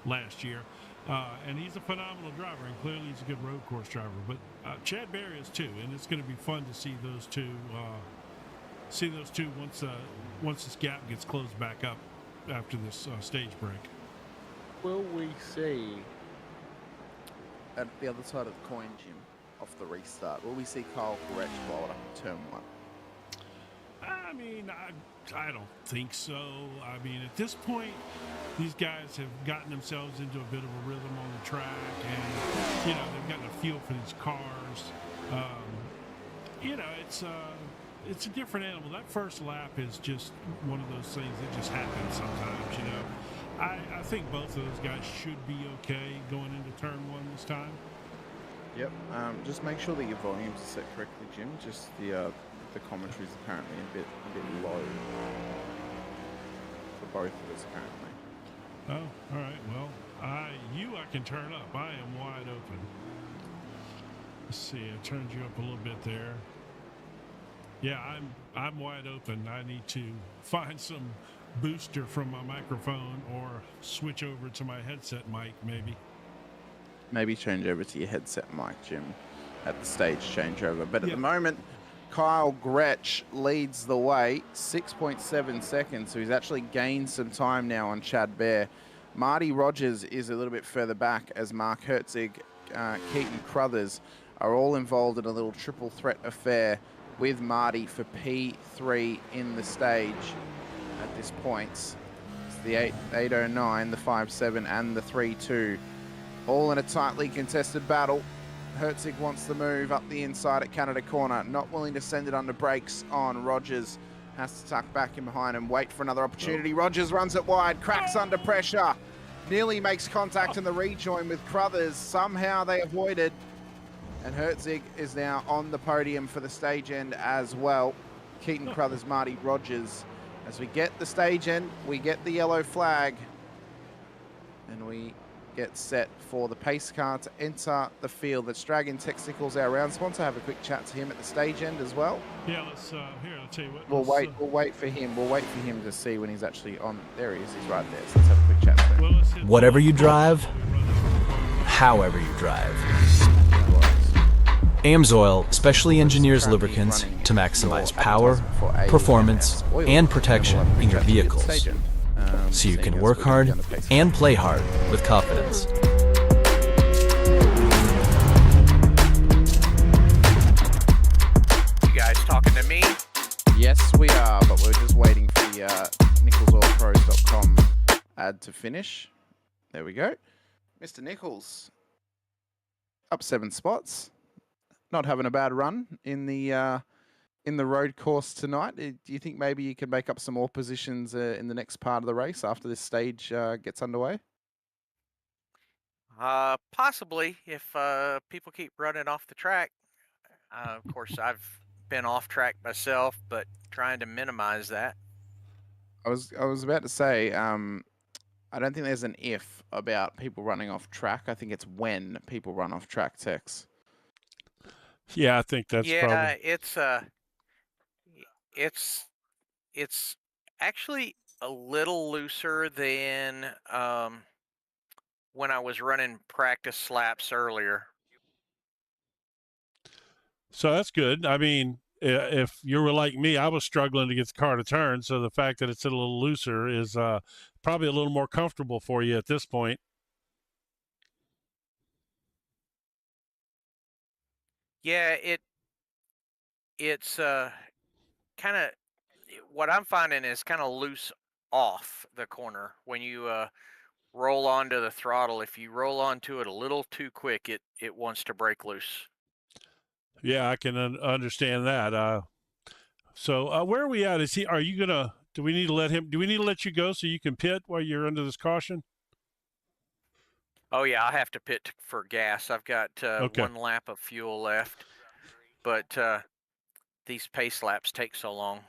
last year. And he's a phenomenal driver, and clearly he's a good road course driver. But Chad Berry is too, and it's going to be fun to see those two. Once this gap gets closed back up after this stage break. Will we see at the other side of the coin, Jim, off the restart? Will we see Kyle Gretsch blow it up in turn 1? I mean, I don't think so. I mean, at this point, these guys have gotten themselves into a bit of a rhythm on the track, and you know, they've gotten a feel for these cars. You know, it's a different animal. That first lap is just one of those things that just happens sometimes. You know, I think both of those guys should be okay going into turn 1 this time. Yep. Just make sure that your volumes are set correctly, Jim. Just the commentary is apparently a bit low for both of us apparently. Oh, all right. Well, I can turn up. I am wide open. Let's see. I turned you up a little bit there. Yeah, I'm wide open. I need to find some booster from my microphone or switch over to my headset mic, maybe. Maybe change over to your headset mic, Jim, at the stage changeover. But at the moment, Kyle Gretsch leads the way, 6.7 seconds. So he's actually gained some time now on Chad Bear. Marty Rogers is a little bit further back, as Mark Herzig, Keaton Crothers are all involved in a little triple threat affair with Marty for P3 in the stage at this point. It's the 809, the 57, and the 32, all in a tightly contested battle. Herzig wants the move up the inside at Canada Corner, not willing to send it under brakes on Rogers. Has to tuck back in behind and wait for another opportunity. Rogers runs it wide, cracks under pressure, nearly makes contact in the rejoin with Crothers. Somehow they avoided, and Herzig is now on the podium for the stage end as well. Keaton Crothers, Marty Rogers. As we get the stage end, we get the yellow flag, and we get set for the pace car to enter the field. That's dragging Tex Nichols, our round sponsor. Have a quick chat to him at the stage end as well. Yeah, let's here. I'll tell you what. We'll wait for him. We'll wait for him to see when he's actually on. There he is. He's right there. So let's have a quick chat to him. Well, whatever you drive, however you drive. AMSOIL specially engineers lubricants to maximize power, performance, and protection in your vehicles, so you can work hard and play hard with confidence. You guys talking to me? Yes, we are, but we're just waiting for the NicholsOilPros.com ad to finish. There we go. Mr. Nichols, up 7 spots. Not having a bad run in the road course tonight. Do you think maybe you can make up some more positions in the next part of the race after this stage gets underway? Possibly, if people keep running off the track. Of course, I've been off track myself, but trying to minimize that. I was about to say, I don't think there's an if about people running off track. I think it's when people run off track, Tex. Yeah, I think that's probably. It's actually a little looser than when I was running practice laps earlier. So that's good. I mean, if you were like me, I was struggling to get the car to turn. So the fact that it's a little looser is probably a little more comfortable for you at this point. Yeah, it's kind of what I'm finding is kind of loose off the corner when you roll onto the throttle. If you roll onto it a little too quick, it wants to break loose. Yeah, I can understand that. So where are we at? Are you gonna? Do we need to let you go so you can pit while you're under this caution? Oh yeah, I have to pit for gas. I've got Okay. 1 lap of fuel left, but these pace laps take so long.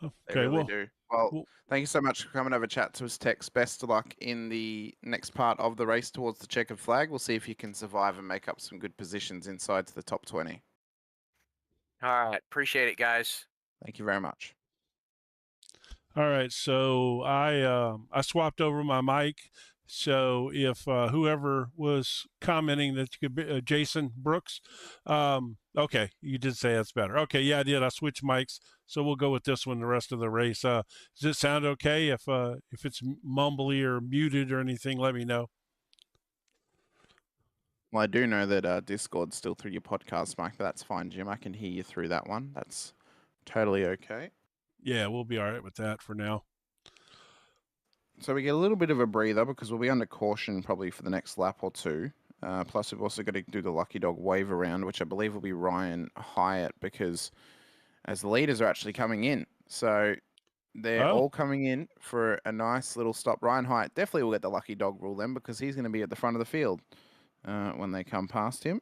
They Okay. really do. Well, thank you so much for coming over to chat to us, Tex. Best of luck in the next part of the race towards the checkered flag. We'll see if you can survive and make up some good positions inside to the top 20. All right, appreciate it, guys. Thank you very much. All right, so I swapped over my mic. So if whoever was commenting that you could be Jason Brooks, okay, you did say that's better. Okay, yeah, I did. I switched mics, so we'll go with this one the rest of the race. Does it sound okay? If it's mumbly or muted or anything, let me know. Well, I do know that Discord's still through your podcast mic, but that's fine, Jim. I can hear you through that one. That's totally okay. Yeah, we'll be all right with that for now. So we get a little bit of a breather because we'll be under caution probably for the next lap or two. Plus, we've also got to do the Lucky Dog wave around, which I believe will be Ryan Hyatt, because as the leaders are actually coming in. So they're all coming in for a nice little stop. Ryan Hyatt definitely will get the Lucky Dog rule then, because he's going to be at the front of the field when they come past him.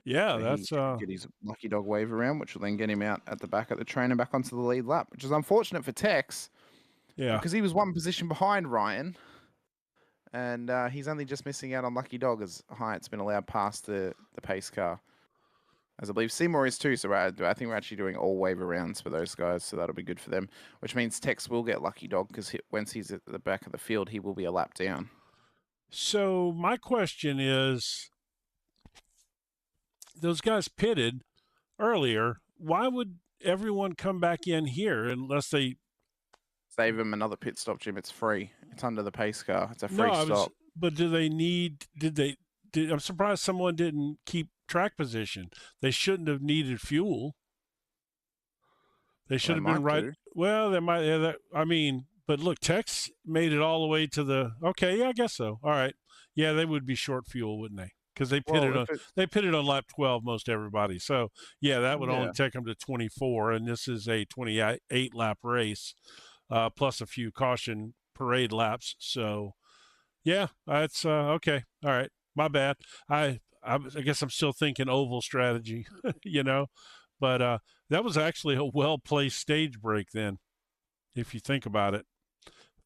Yeah, so that's get his Lucky Dog wave around, which will then get him out at the back of the train and back onto the lead lap, which is unfortunate for Tex. Yeah, because he was 1 position behind Ryan, and he's only just missing out on Lucky Dog as Hyatt's been allowed past the pace car. As I believe Seymour is too, so I think we're actually doing all wave rounds for those guys, so that'll be good for them. Which means Tex will get Lucky Dog, because once he's at the back of the field, he will be a lap down. So my question is, those guys pitted earlier. Why would everyone come back in here unless they save him another pit stop, Jim? It's free. It's under the pace car. It's a free stop. But do they need? I'm surprised someone didn't keep track position. They shouldn't have needed fuel. They should have been right. Well, they might. Yeah, I mean, but look, Tex made it all the way to the. Okay, yeah, I guess so. All right, yeah, they would be short fuel, wouldn't they? Because they pitted on lap 12 most everybody. So yeah, that would only take them to 24, and this is a 28 lap race, plus a few caution parade laps. So yeah, that's okay. All right, my bad. I guess I'm still thinking oval strategy, but that was actually a well-placed stage break then, if you think about it.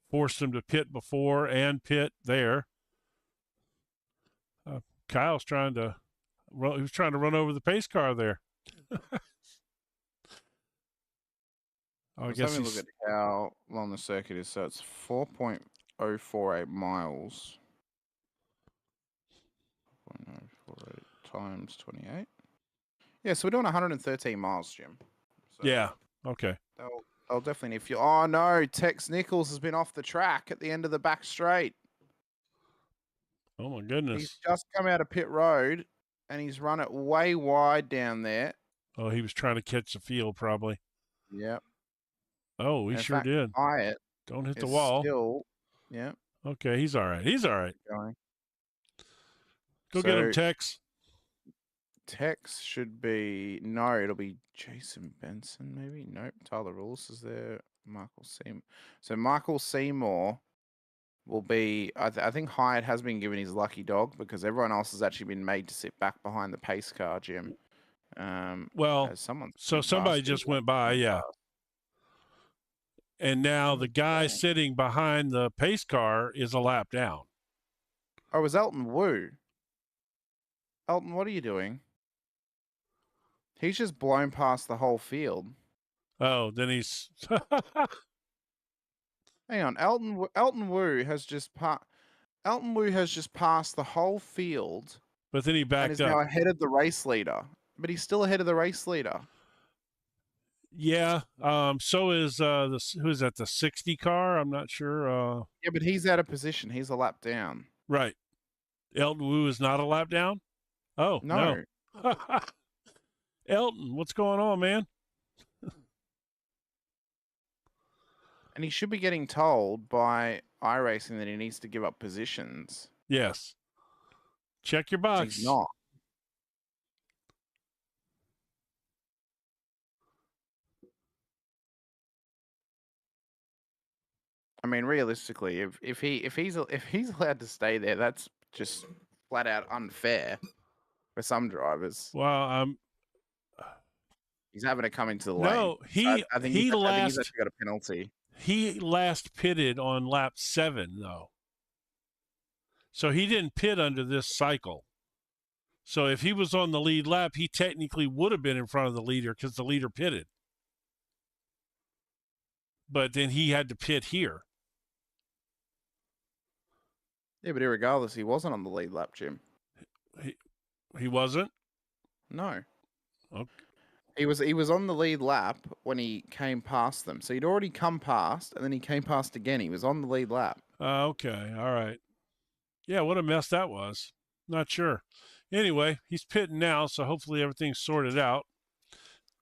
Forced him to pit before and pit there. Kyle's trying to run over the pace car there. Let's have a look at how long the circuit is. So it's 4.048 miles. 4.048 times 28. Yeah, so we're doing 113 miles, Jim. So yeah, okay. They'll definitely need fuel. Oh, no, Tex Nichols has been off the track at the end of the back straight. Oh, my goodness. He's just come out of pit road, and he's run it way wide down there. Oh, he was trying to catch the field, probably. Yep. Oh, he sure did. Hyatt Don't hit the wall. Yeah. Okay, he's all right. He's all right. Go get him, Tex. Tex should be... No, it'll be Jason Benson, maybe? Nope. Tyler Rules is there. Michael Seymour. So Michael Seymour will be... I think Hyatt has been given his Lucky Dog, because everyone else has actually been made to sit back behind the pace car, Jim. Somebody just went by, yeah. And now the guy sitting behind the pace car is a lap down. Oh, it was Elton Wu. Elton, what are you doing? He's just blown past the whole field. Oh, then he's... Hang on. Elton Wu has just... Elton Wu has just passed the whole field But then he and backed is now up. ahead of the race leader. But he's still ahead of the race leader. Yeah. So is who's that? The 60 car? I'm not sure. Yeah, but he's out of position. He's a lap down. Right. Elton Wu is not a lap down? Oh, No. no. Elton, what's going on, man? And he should be getting told by iRacing that he needs to give up positions. Yes. Check your box. He's not. I mean, realistically, if he's allowed to stay there, that's just flat out unfair for some drivers. Well, He's having to come into the lane. no, I think he's actually got a penalty. he last pitted on lap 7 though. So he didn't pit under this cycle. So if he was on the lead lap, he technically would have been in front of the leader because the leader pitted. But then he had to pit here. Yeah, but irregardless, he wasn't on the lead lap, Jim. He wasn't? No. Okay. He was on the lead lap when he came past them. So he'd already come past, and then he came past again. He was on the lead lap. Okay. All right. Yeah, what a mess that was. Not sure. Anyway, he's pitting now, so hopefully everything's sorted out.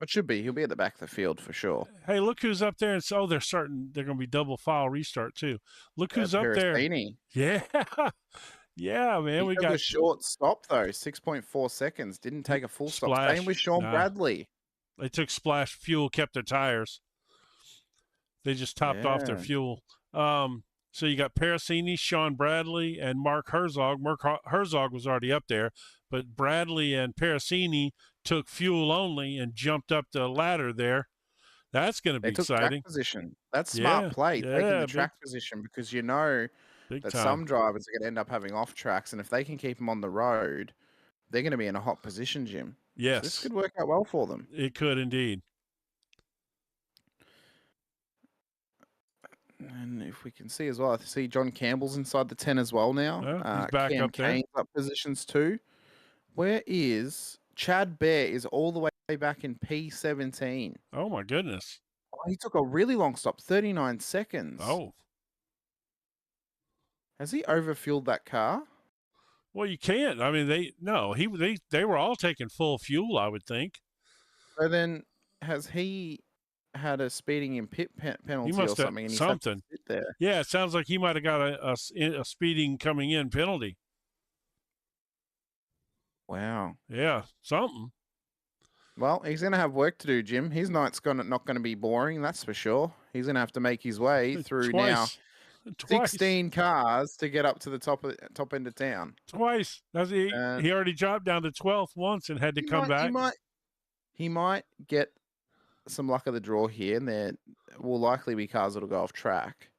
It should be. He'll be at the back of the field for sure. Hey, look who's up there. And they're going to be double file restart too. Look who's up there. Yeah. Yeah, man. We got a short stop though, 6.4 seconds. Didn't take a full stop. Same with Sean Bradley. They took splash fuel, kept their tires. They just topped off their fuel. So you got Parasini, Sean Bradley, and Mark Herzog. Mark Herzog was already up there, but Bradley and Parasini took fuel only and jumped up the ladder there. That's going to be exciting. Track position. That's smart play, taking the track position, because you know that some drivers are going to end up having off tracks, and if they can keep them on the road, they're going to be in a hot position, Jim. Yes. So this could work out well for them. It could indeed. And if we can see as well, I see John Campbell's inside the 10 as well now. He's back Cam up there. Kane's up positions too. Where is Chad Bear? Is all the way back in P17. Oh my goodness. Oh, he took a really long stop, 39 seconds. Oh. Has he overfueled that car? Well, you can't. I mean, they were all taking full fuel, I would think. So then, has he had a speeding in pit penalty he must or something? Have and something. There? Yeah, it sounds like he might have got a speeding coming in penalty. Wow. Yeah, something. Well, he's going to have work to do, Jim. His night's not going to be boring, that's for sure. He's going to have to make his way through now 16 cars to get up to the top end of town. Twice. He already dropped down to 12th once and had to come back. He might get some luck of the draw here, and there will likely be cars that'll go off track.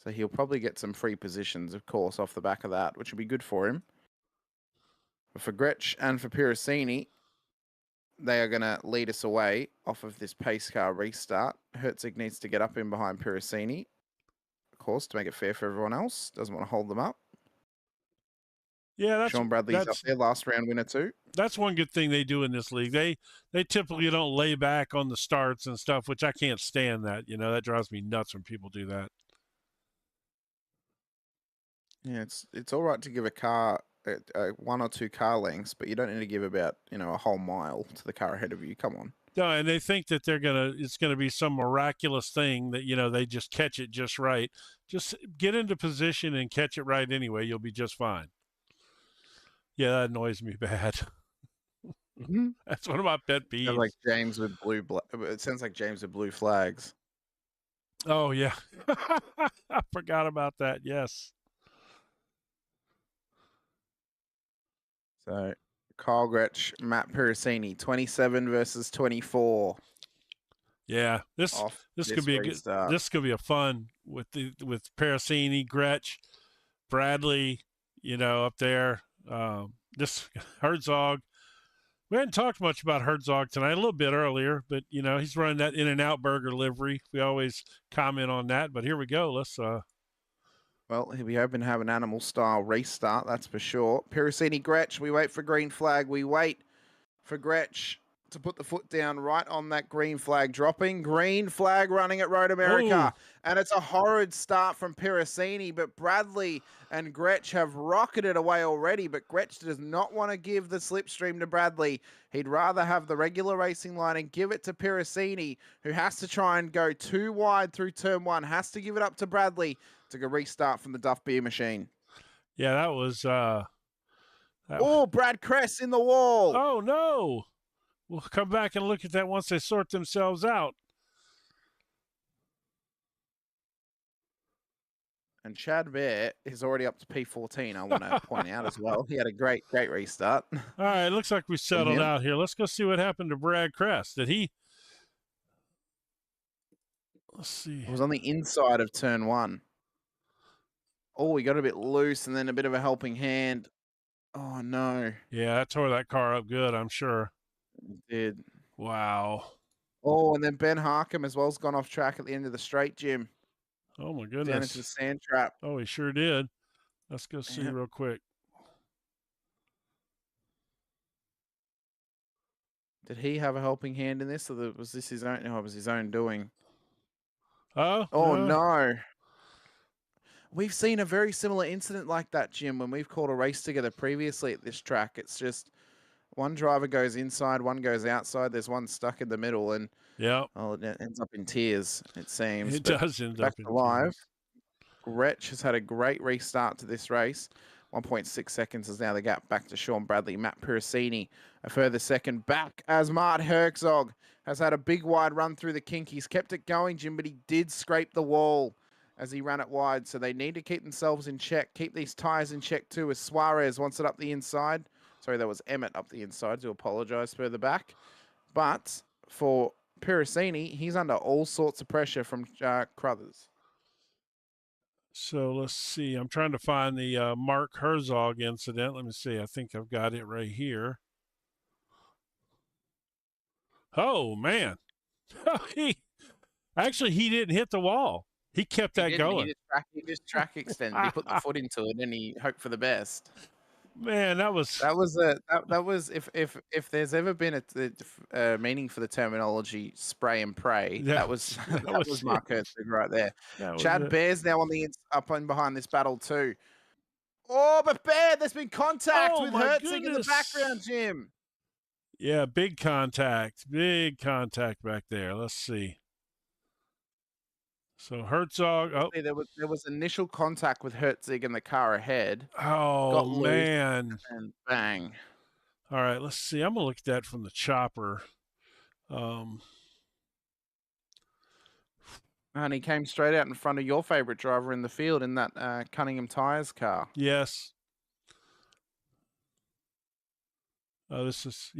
So he'll probably get some free positions, of course, off the back of that, which will be good for him. But for Gretsch and for Pirasini, they are going to lead us away off of this pace car restart. Herzog needs to get up in behind Pirasini, of course, to make it fair for everyone else. Doesn't want to hold them up. Yeah, Sean Bradley's up there, last round winner too. That's one good thing they do in this league. They typically don't lay back on the starts and stuff, which I can't stand that. You know, that drives me nuts when people do that. Yeah, it's all right to give a car one or two car lengths, but you don't need to give about a whole mile to the car ahead of you. Come on. No, and they think that it's gonna be some miraculous thing that they just catch it just right. Just get into position and catch it right anyway. You'll be just fine. Yeah, that annoys me bad. Mm-hmm. That's one of my pet peeves. Like James with it sounds like James with blue flags. Oh yeah, I forgot about that. Yes. So Kyle Gretsch, Matt Pirasini, 27 versus 24. Yeah, this could be a good start. This could be a fun with Pirasini, Gretsch, Bradley, up there. This Herzog. We hadn't talked much about Herzog tonight, a little bit earlier, but he's running that In-N-Out burger livery. We always comment on that, but here we go. Well, we hoping to have an animal style restart, that's for sure. Piracini Gretsch, we wait for green flag. We wait for Gretsch to put the foot down right on that green flag, dropping. Green flag running at Road America. Ooh. And it's a horrid start from Piracini, but Bradley and Gretsch have rocketed away already, but Gretsch does not want to give the slipstream to Bradley. He'd rather have the regular racing line and give it to Piracini, who has to try and go too wide through turn one, has to give it up to Bradley to go restart from the Duff Beer machine. Yeah, that was... Oh, Brad Kress in the wall. Oh, no. We'll come back and look at that once they sort themselves out. And Chad Bear is already up to P14, I want to point out as well. He had a great restart. All right, looks like we settled out here. Let's go see what happened to Brad Kress. Did he... Let's see. It was on the inside of turn one. Oh, he got a bit loose and then a bit of a helping hand. Oh, no. Yeah, that tore that car up good, I'm sure. It did. Wow. Oh, and then Ben Harkham as well has gone off track at the end of the straight, Jim. Oh, my Down goodness. into the sand trap. Oh, he sure did. Let's go see Yeah. real quick. Did he have a helping hand in this, or was this his own? No, it was his own doing. Oh, Oh, no. We've seen a very similar incident like that, Jim, when we've called a race together previously at this track. It's just one driver goes inside, one goes outside. There's one stuck in the middle, and yeah, it ends up in tears, it seems. it But does end back up in to live. tears. Gretsch has had a great restart to this race. 1.6 seconds is now the gap back to Sean Bradley. Matt Piracini a further second back as Mart Herzog has had a big wide run through the kink. He's kept it going, Jim, but he did scrape the wall as he ran it wide. So they need to keep themselves in check, keep these tyres in check too, as Suarez wants it up the inside. Sorry, that was Emmett up the inside. To apologise further back. But for Piracini, he's under all sorts of pressure from Crothers. So let's see. I'm trying to find the Mark Herzog incident. Let me see. I think I've got it right here. Oh, man. he didn't hit the wall. He kept that going. He just track extended. He put the foot into it and he hoped for the best. Man, that was if there's ever been a meaning for the terminology spray and pray, that was Mark Herzog right there. Chad Bear's now on the up and behind this battle too. Oh, but Bear, there's been contact with Herzog in the background, Jim. Yeah, big contact back there. Let's see. So Herzog. Oh, there was initial contact with Herzog in the car ahead. Oh, man! And bang. All right, let's see. I'm gonna look at that from the chopper. And he came straight out in front of your favorite driver in the field in that Cunningham Tires car. Yes. This is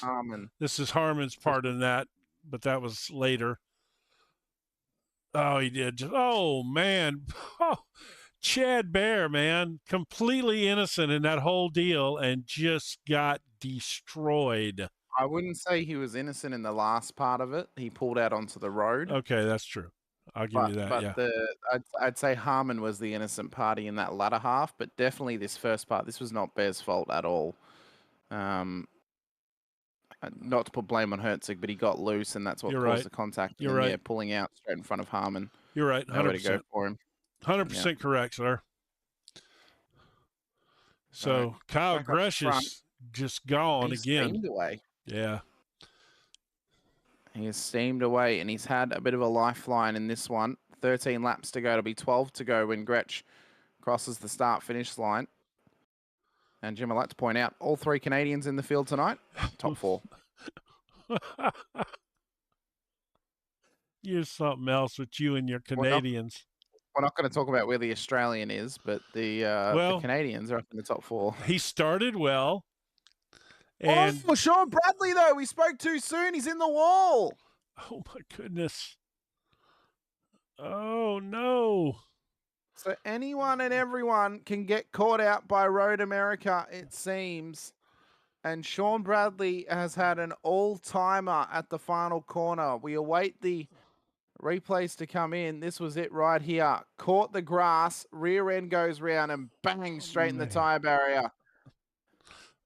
Harmon. This is Harmon's part in that, but that was later. Oh, he did. Oh, man. Oh, Chad Bear, man. Completely innocent in that whole deal and just got destroyed. I wouldn't say he was innocent in the last part of it. He pulled out onto the road. Okay, that's true. I'll give you that, but I'd say Harmon was the innocent party in that latter half, but definitely this first part, this was not Bear's fault at all. Not to put blame on Herzog, but he got loose, and that's what caused the contact. You're right. Yeah, pulling out straight in front of Harmon. You're right. 100%. Nowhere to go for him. 100% correct, sir. So Kyle Gresh is just gone again. Steamed away. Yeah. He has steamed away, and he's had a bit of a lifeline in this one. 13 laps to go. It'll be 12 to go when Gretsch crosses the start-finish line. And Jim, I'd like to point out, all three Canadians in the field tonight, top four. You're something else with you and your Canadians. We're not going to talk about where the Australian is, but the Canadians are up in the top four. He started well. And Sean Bradley, though, we spoke too soon. He's in the wall. Oh, my goodness. Oh, no. So anyone and everyone can get caught out by Road America, it seems. And Sean Bradley has had an all-timer at the final corner. We await the Replays to come in. This was it right here. Caught the grass. Rear end goes round and bang straight in the tyre barrier.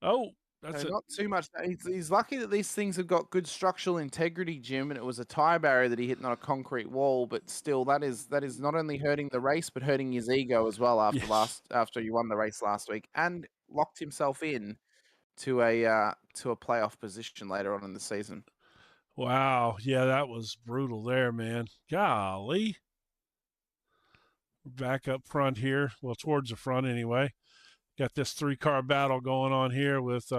Oh, that's Not too much. He's lucky that these things have got good structural integrity, Jim, and it was a tyre barrier that he hit, not a concrete wall. But still, that is not only hurting the race, but hurting his ego as well after you won the race last week and locked himself in to a playoff position later on in the season. Wow. Yeah, that was brutal there, man. Golly. Back up front here. Well, towards the front anyway. Got this 3-car battle going on here with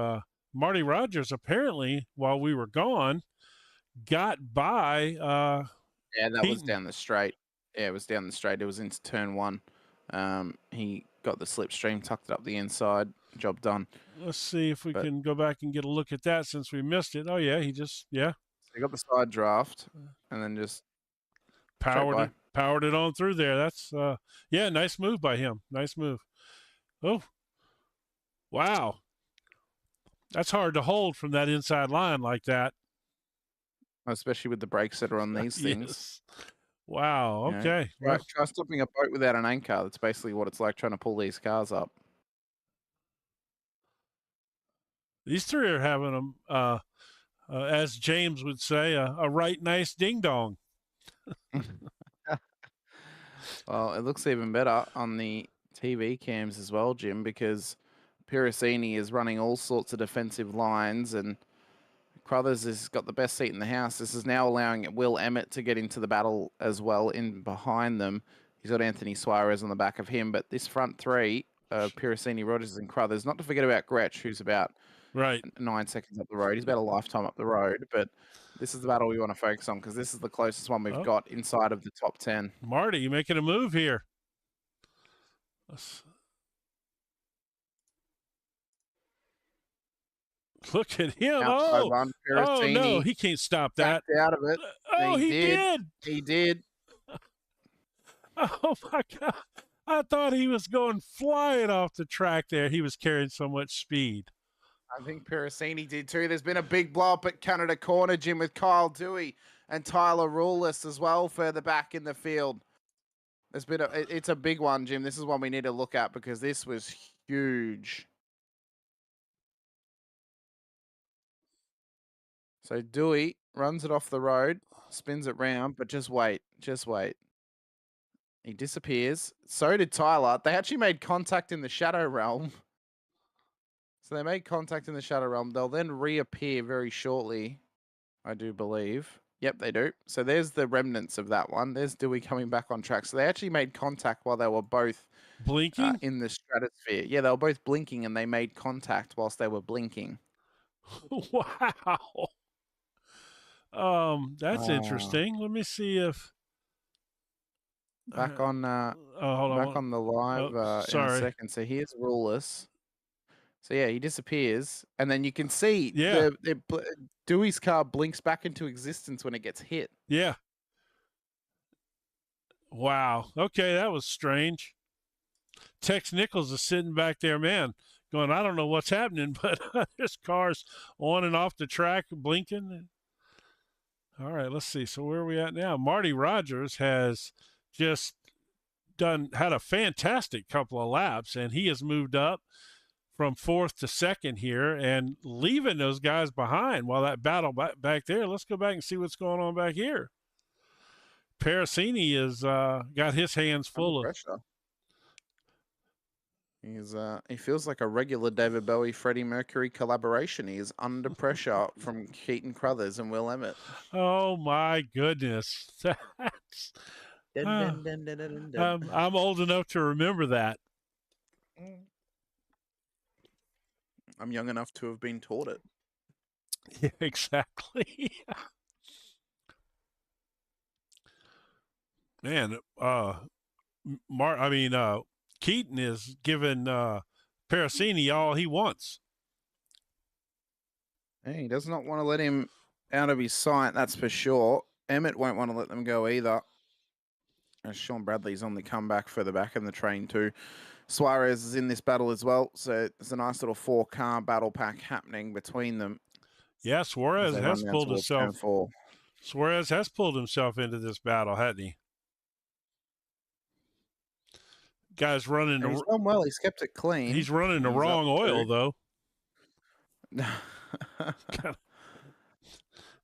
Marty Rogers. Apparently, while we were gone, got by. Yeah, that was Heaton. down the straight. Yeah, it was down the straight. It was into turn 1. He got the slipstream, tucked it up the inside. Job done. Let's see if we can go back and get a look at that since we missed it. Oh, yeah, he got the side draft and then just powered it on through there. That's, nice move by him. Nice move. Oh, wow. That's hard to hold from that inside line like that. Especially with the brakes that are on these things. Wow, okay. Try stopping a boat without an anchor. That's basically what it's like trying to pull these cars up. These three are having them, as James would say, a right nice ding-dong. Well, it looks even better on the TV cams as well, Jim, because Piracini is running all sorts of defensive lines and Crothers has got the best seat in the house. This is now allowing Will Emmett to get into the battle as well in behind them. He's got Anthony Suarez on the back of him, but this front three, Piracini, Rogers, and Crothers, not to forget about Gretsch, who's about 9 seconds up the road. He's about a lifetime up the road, but this is the battle we want to focus on because this is the closest one we've got inside of the top 10. Marty, you making a move here. Look at him. Oh, no, he can't stop that. Out of it. Oh, he did. He did. Oh, my God. I thought he was going flying off the track there. He was carrying so much speed. I think Piracini did too. There's been a big blow up at Canada Corner, Jim, with Kyle Dewey and Tyler Rulis as well further back in the field. There's been it's a big one, Jim. This is one we need to look at because this was huge. So Dewey runs it off the road, spins it round, but just wait. He disappears. So did Tyler. They actually made contact in the Shadow Realm. So they made contact in the Shadow Realm. They'll then reappear very shortly, I do believe. Yep, they do. So there's the remnants of that one. There's Dewey coming back on track. So they actually made contact while they were both blinking in the stratosphere. Yeah, they were both blinking and they made contact whilst they were blinking. Wow. That's interesting. Let me see if back on on the live in a second. So here's Rulis. So yeah, he disappears, and then you can see Dewey's car blinks back into existence when it gets hit. Yeah. Wow. Okay, that was strange. Tex Nichols is sitting back there, man, going, I don't know what's happening, but this car's on and off the track, blinking. All right, let's see. So where are we at now? Marty Rogers has just had a fantastic couple of laps, and he has moved up from 4th to 2nd here and leaving those guys behind while that battle back there. Let's go back and see what's going on back here. Piracini has got his hands full of pressure. He feels like a regular David Bowie, Freddie Mercury collaboration. He is under pressure from Keaton Crothers and Will Emmett. Oh my goodness. That's I'm old enough to remember that. I'm young enough to have been taught it. Yeah, exactly. Man, Keaton is giving Piracini all he wants. Hey, he does not want to let him out of his sight, that's for sure. Emmett won't want to let them go either. As Sean Bradley's on the comeback further back in the train too. Suarez is in this battle as well, so it's a nice little 4-car battle pack happening between them. Yeah, Suarez has pulled himself Suarez has pulled himself into this battle, hasn't he? Guy's running. He's done well. He's kept it clean. He's running the He's wrong oil, though.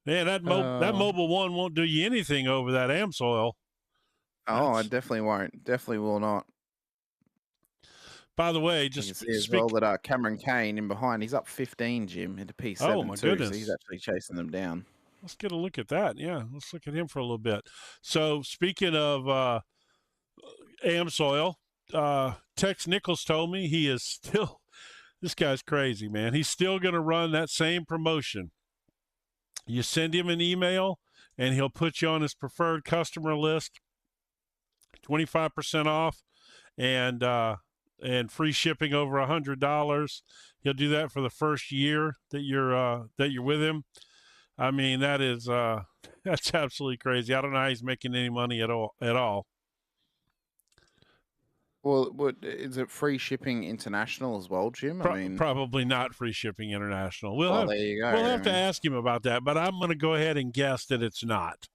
Man, that Mobile One won't do you anything over that AMSOIL. Oh, I definitely won't. Definitely will not. By the way, You just can see as well that Cameron Kane in behind, he's up 15, Jim, into P7 oh, my too, goodness. so he's actually chasing them down. Let's get a look at that. Yeah, let's look at him for a little bit. So speaking of AMSOIL, Tex Nichols told me he is still, this guy's crazy, man. He's still going to run that same promotion. You send him an email, and he'll put you on his preferred customer list, 25% off, and free shipping over $100. He'll do that for the first year that you're with him. I mean, that is that's absolutely crazy. I don't know how he's making any money at all. Well, is it free shipping international as well, Jim? I mean, probably not free shipping international. There you go. We'll have to ask him about that, but I'm going to go ahead and guess that it's not.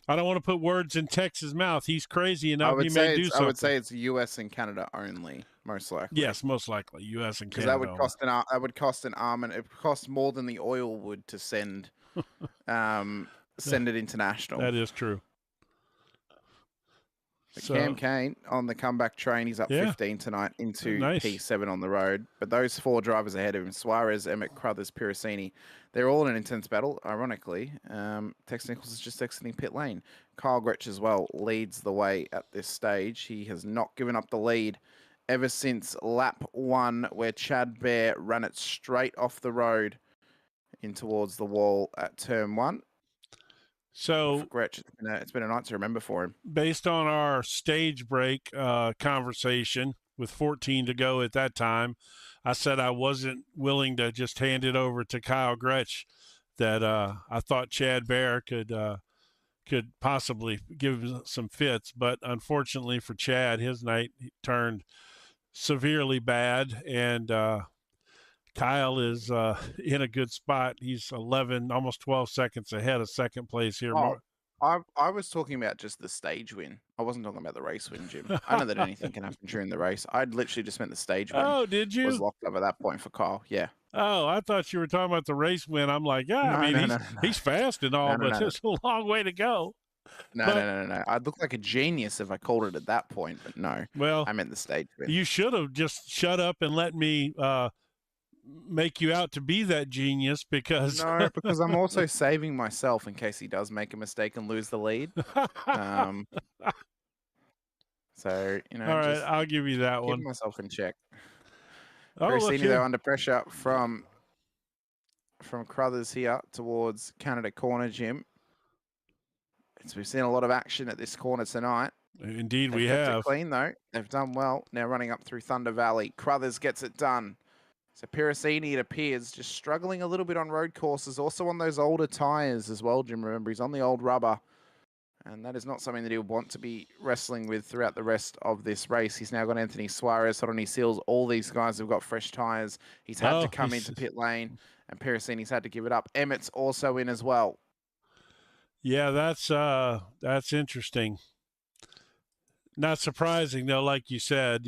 I don't want to put words in Tex's mouth. He's crazy enough. He may do something. I would say it's U.S. and Canada only, most likely. Yes, most likely U.S. and Canada. Because that would cost an arm, and it costs more than the oil would to send it international. That is true. Cam Kane on the comeback train. He's up 15 tonight into P7 on the road. But those 4 drivers ahead of him, Suarez, Emmett, Crothers, Piracini, they're all in an intense battle, ironically. Tex Nichols is just exiting pit lane. Kyle Gretsch as well leads the way at this stage. He has not given up the lead ever since lap 1, where Chad Bear ran it straight off the road in towards the wall at turn 1. So, Gretsch, it's been a night to remember for him. Based on our stage break conversation with 14 to go at that time, I said I wasn't willing to just hand it over to Kyle Gretsch, that I thought Chad Bear could possibly give him some fits. But unfortunately for Chad, his night turned severely bad, and Kyle is in a good spot. He's 11, almost 12 seconds ahead of second place here. I was talking about just the stage win. I wasn't talking about the race win, Jim. I know that anything can happen during the race. I'd literally just meant the stage win. Oh, did you? Was locked up at that point for Kyle. Yeah. Oh, I thought you were talking about the race win. I'm like, yeah, he's fast and all, but there's a long way to go. No. I'd look like a genius if I called it at that point, but no. Well, I meant the stage win. You should have just shut up and let me make you out to be that genius, because because I'm also saving myself in case he does make a mistake and lose the lead. So, all right, I'll give you that one. Keep myself in check. Piracini, though, under pressure from Crothers here towards Canada corner, Jim. We've seen a lot of action at this corner tonight. Indeed, we kept have. It clean though. They've done well. Now running up through Thunder Valley. Crothers gets it done. So Piracini, it appears, just struggling a little bit on road courses, also on those older tyres as well, Jim. Remember, he's on the old rubber, and that is not something that he'll want to be wrestling with throughout the rest of this race. He's now got Anthony Suarez, Hopton, Seals. All these guys have got fresh tyres. He's had to come into pit lane, and Piracini's had to give it up. Emmett's also in as well. Yeah, that's interesting. Not surprising, though, like you said,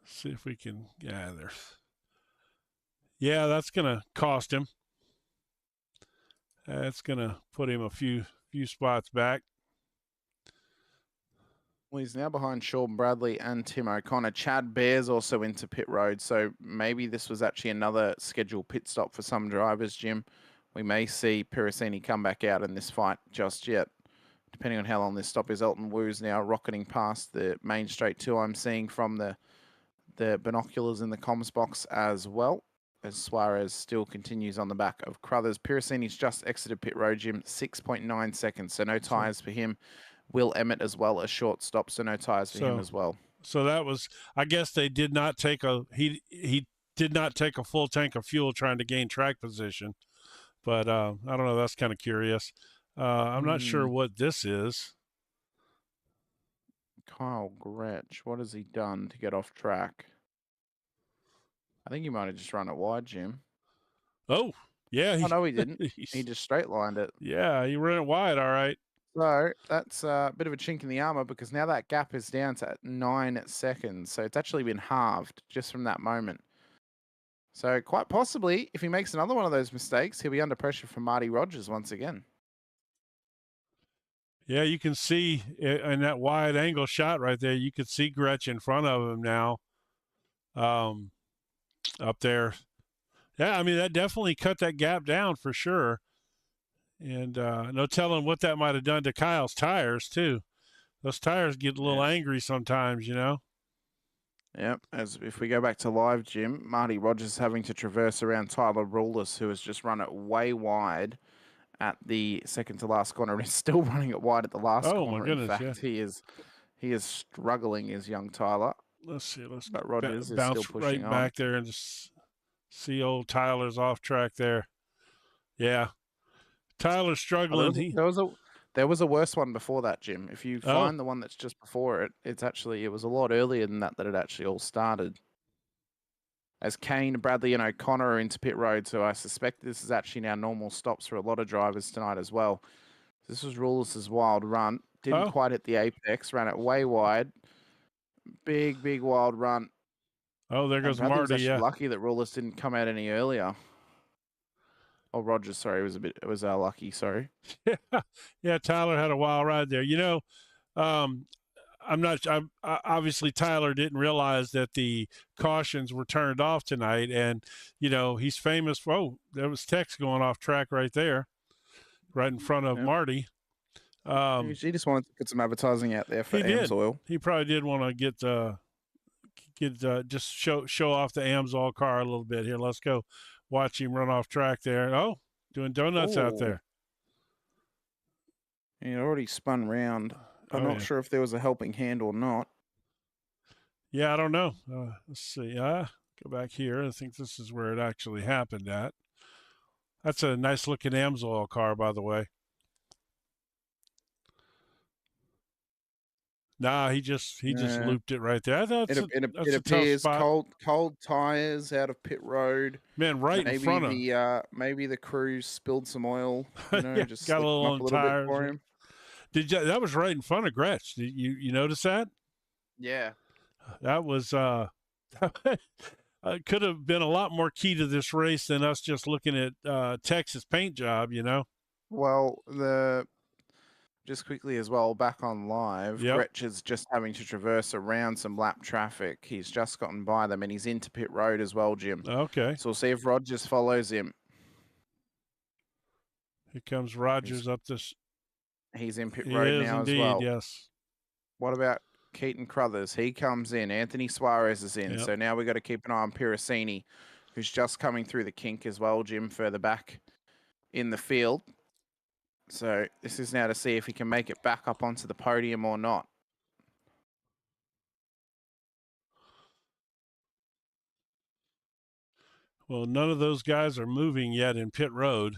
See if we can gather. Yeah, that's going to cost him. That's going to put him a few spots back. Well, he's now behind Sean Bradley and Tim O'Connor. Chad Bear's also into pit road, so maybe this was actually another scheduled pit stop for some drivers, Jim. We may see Piracini come back out in this fight just yet, depending on how long this stop is. Elton Wu's now rocketing past the main straight 2 I'm seeing from the binoculars in the comms box as well, as Suarez still continues on the back of Crothers. Piracini's just exited pit road, Jim, 6.9 seconds, so no tyres for him. Will Emmett as well, a short stop, so no tyres for him as well. So that was, I guess they did not take he did not take a full tank of fuel trying to gain track position, but I don't know, that's kind of curious. I'm not sure what this is. Kyle Gretsch, what has he done to get off track? I think he might have just run it wide, Jim. Oh, Yeah. Oh, no, he didn't. He he's- just straight lined it. yeah, he ran it wide. All right. So that's a bit of a chink in the armor because now that gap is down to 9 seconds. So it's actually been halved just from that moment. So quite possibly, if he makes another one of those mistakes, he'll be under pressure from Marty Rogers once again. Yeah, you can see in that wide angle shot right there, you could see Gretsch in front of him now up there. Yeah, I mean, that definitely cut that gap down for sure. And no telling what that might have done to Kyle's tires, too. Those tires get a little angry sometimes, you know? Yep. As if we go back to live, Jim, Marty Rogers having to traverse around Tyler Rulis, who has just run it way wide at the second to last corner and is still running it wide at the last corner. My goodness, in fact, he is struggling, is young Tyler. Let's see. But Rogers is bounce still pushing right on. back there and just see old Tyler's off track there. Yeah. Tyler's struggling. There was a worse one before that, Jim. If you find the one that's just before it, it was a lot earlier than that it actually all started. As Kane, Bradley, and O'Connor are into pit road, so I suspect this is actually now normal stops for a lot of drivers tonight as well. This was Rulis' wild run. Didn't quite hit the apex, ran it way wide. Big wild run. Oh, there goes Bradley Marty. was Yeah. lucky that Rulis didn't come out any earlier. Oh, Rogers, sorry, it was lucky, sorry. Yeah, Tyler had a wild ride there. You know, obviously Tyler didn't realize that the cautions were turned off tonight, and you know he's famous for. Oh, there was Tex going off track right there, right in front of Marty. He just wanted to put some advertising out there for AMSOIL. He probably did want to just show off the AMSOIL car a little bit. Here, let's go watch him run off track there. Oh, doing donuts out there. He already spun round. I'm not sure if there was a helping hand or not. Yeah, I don't know. Let's see. Go back here. I think this is where it actually happened at. That's a nice looking AMSOIL car, by the way. Nah, he just looped it right there. I thought it appears cold tires out of pit road. Man, right in front of him. Maybe the crew spilled some oil. You know, just got a little on tires. Bit for him. That was right in front of Gretsch. Did you notice that? Yeah. That was could have been a lot more key to this race than us just looking at Texas paint job, you know. Well, just quickly as well, back on live, Gretsch is just having to traverse around some lap traffic. He's just gotten by them, and he's into pit road as well, Jim. Okay. So we'll see if Rogers follows him. Here comes Rogers up this. He's in pit road now as well. Yes. What about Keaton Crothers? He comes in. Anthony Suarez is in. So now we've got to keep an eye on Piracini, who's just coming through the kink as well, Jim, further back in the field. So this is now to see if he can make it back up onto the podium or not. Well, none of those guys are moving yet in pit road.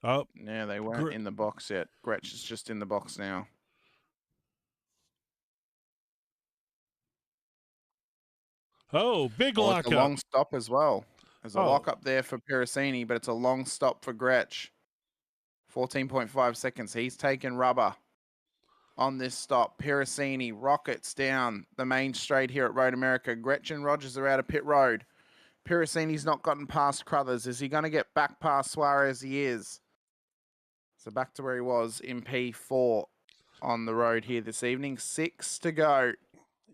Oh. Yeah, they weren't in the box yet. Gretsch is just in the box now. Oh, big lockup. It's a long stop as well. There's a lockup there for Piracini, but it's a long stop for Gretsch. 14.5 seconds. He's taken rubber on this stop. Piracini rockets down the main straight here at Road America. Gretsch and Rogers are out of pit road. Piracini's not gotten past Crothers. Is he going to get back past Suarez? He is. So back to where he was in P4 on the road here this evening. 6 to go.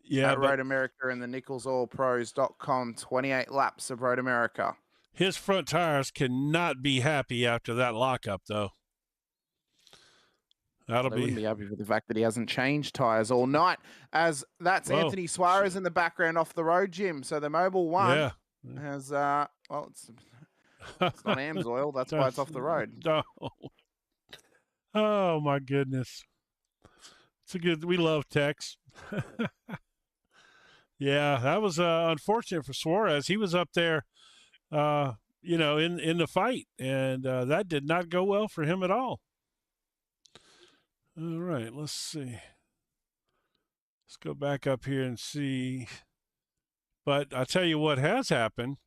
Yeah, at Road America and the Nichols Oil Pros.com. 28 laps of Road America. His front tires cannot be happy after that lockup, though. Wouldn't be happy with the fact that he hasn't changed tires all night, as that's Anthony Suarez in the background off the road, Jim. So the Mobile One has, it's not AMSOIL. That's why it's off the road. No. Oh, my goodness. We love Tex. Yeah, that was unfortunate for Suarez. He was up there, in the fight, and that did not go well for him at all. All right, let's see. Let's go back up here and see. But I'll tell you what has happened.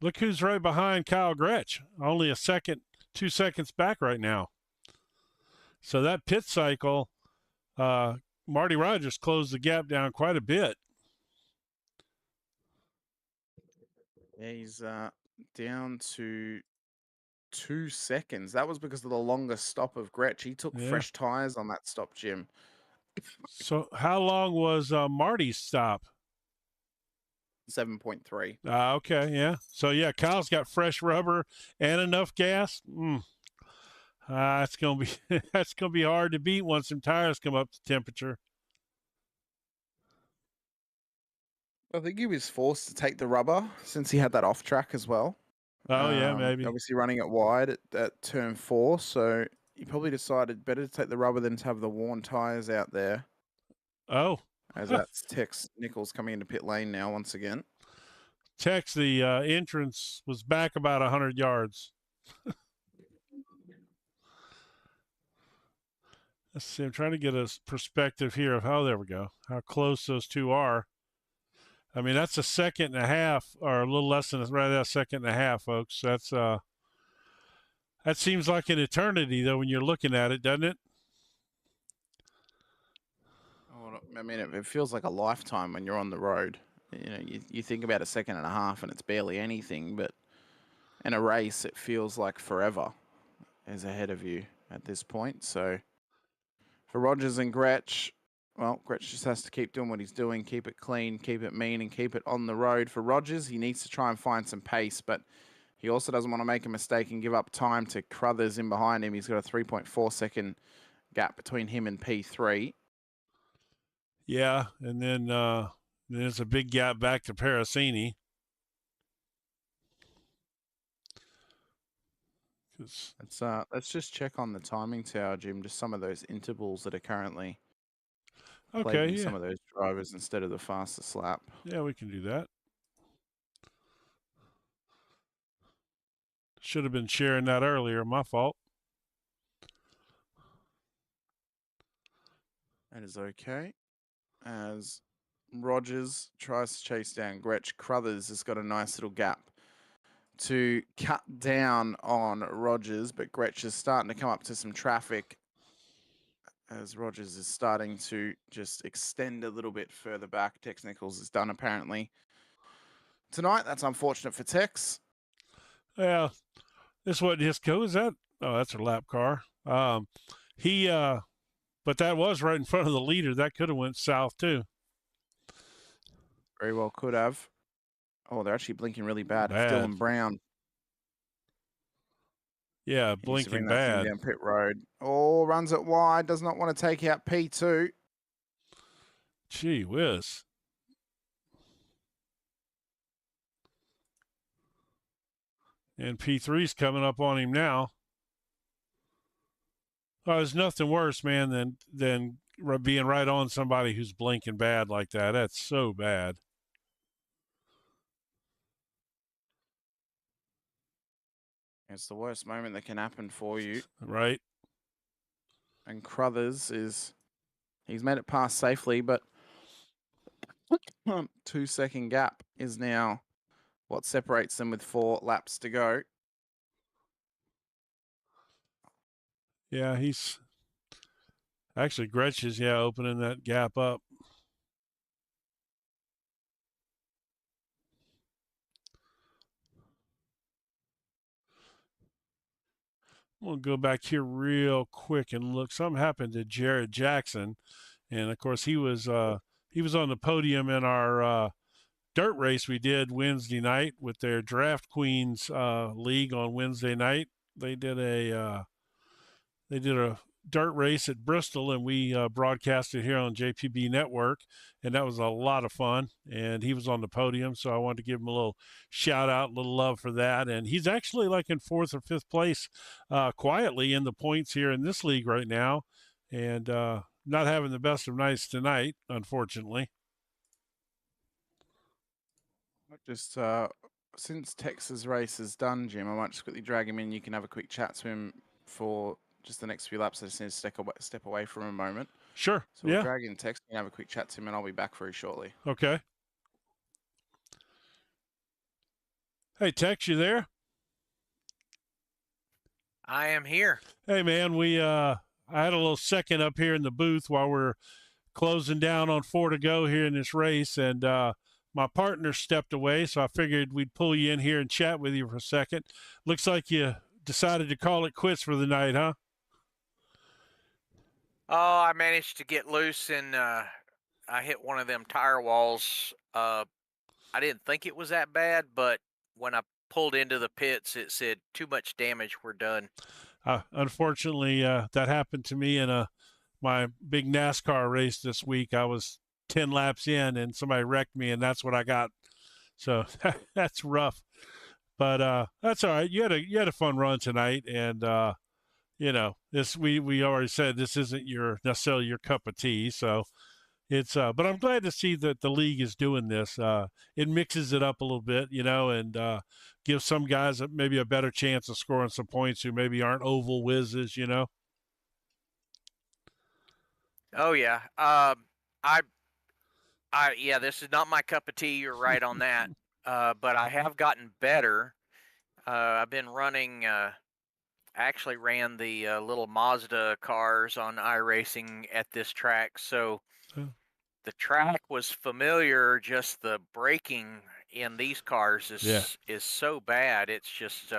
Look who's right behind Kyle Gretsch. Only a second, 2 seconds back right now. So that pit cycle, Marty Rogers closed the gap down quite a bit. Yeah, he's down to 2 seconds. That was because of the longest stop of Gretsch. He took fresh tires on that stop, Jim. So how long was Marty's stop? 7.3. Okay, yeah. So yeah, Kyle's got fresh rubber and enough gas. It's gonna be that's gonna be hard to beat once some tires come up to temperature. I think he was forced to take the rubber since he had that off track as well. Oh yeah, maybe. Obviously running it wide at turn 4, so he probably decided better to take the rubber than to have the worn tires out there. Oh. As that's Tex Nichols coming into pit lane now once again. Tex, the entrance was back about 100 yards. Let's see. I'm trying to get a perspective here of how, there we go, how close those two are. I mean, that's a second and a half, or a little less than right at a second and a half, folks. That's that seems like an eternity, though, when you're looking at it, doesn't it? Oh, I mean, it feels like a lifetime when you're on the road. You know, you think about a second and a half, and it's barely anything. But in a race, it feels like forever is ahead of you at this point. So for Rogers and Gretsch, well, Gretsch just has to keep doing what he's doing, keep it clean, keep it mean, and keep it on the road. For Rogers, he needs to try and find some pace, but he also doesn't want to make a mistake and give up time to Crothers in behind him. He's got a 3.4 second gap between him and P3. Yeah, and then there's a big gap back to Parasini. Let's just check on the timing tower, Jim. Just some of those intervals that are currently plaguing some of those drivers instead of the fastest lap. Yeah, we can do that. Should have been sharing that earlier. My fault. That is okay. As Rogers tries to chase down Gretsch, Crothers has got a nice little gap to cut down on Rogers, but Gretsch is starting to come up to some traffic as Rogers is starting to just extend a little bit further back. Tex Nichols is done apparently tonight. That's unfortunate for Tex. Yeah, this what his code is that? Oh, that's a lap car. But that was right in front of the leader. That could have went south too. Very well could have. Oh, they're actually blinking really bad. Dylan Brown. Yeah, blinking bad. Down pit road. Oh, runs it wide. Does not want to take out P2. Gee whiz. And P3's coming up on him now. Oh, there's nothing worse, man, than being right on somebody who's blinking bad like that. That's so bad. It's the worst moment that can happen for you. Right. And Crothers he's made it past safely, but 2 second gap is now what separates them with 4 laps to go. Yeah, he's actually Gretsch is opening that gap up. We'll go back here real quick and look. Something happened to Jared Jackson, and of course he was on the podium in our dirt race we did Wednesday night with their Draft Queens league on Wednesday night. They did a dirt race at Bristol, and we broadcasted here on JPB Network, and that was a lot of fun. And he was on the podium, so I wanted to give him a little shout out, a little love for that. And he's actually like in 4th or 5th place quietly in the points here in this league right now, and not having the best of nights tonight, unfortunately. Just since Tex's race is done, Jim, I might just quickly drag him in. You can have a quick chat to him for just the next few laps. I just need to step away for a moment. Sure. So we'll drag in Tex and have a quick chat to him, and I'll be back very shortly. Okay. Hey, Tex, you there? I am here. Hey, man, I had a little second up here in the booth while we're closing down on 4 to go here in this race, and my partner stepped away, so I figured we'd pull you in here and chat with you for a second. Looks like you decided to call it quits for the night, huh? Oh, I managed to get loose and I hit one of them tire walls. I didn't think it was that bad, but when I pulled into the pits, it said too much damage. We're done. Unfortunately, that happened to me in my big NASCAR race this week. I was 10 laps in and somebody wrecked me, and that's what I got. So that's rough, but that's all right. You had a fun run tonight, and this we already said this isn't necessarily your cup of tea. So it's but I'm glad to see that the league is doing this. It mixes it up a little bit, and gives some guys maybe a better chance of scoring some points who maybe aren't oval whizzes. Oh yeah. Yeah, this is not my cup of tea. You're right on that. But I have gotten better. I've been running. Actually ran the little Mazda cars on iRacing at this track, so the track was familiar. Just the braking in these cars is so bad. It's just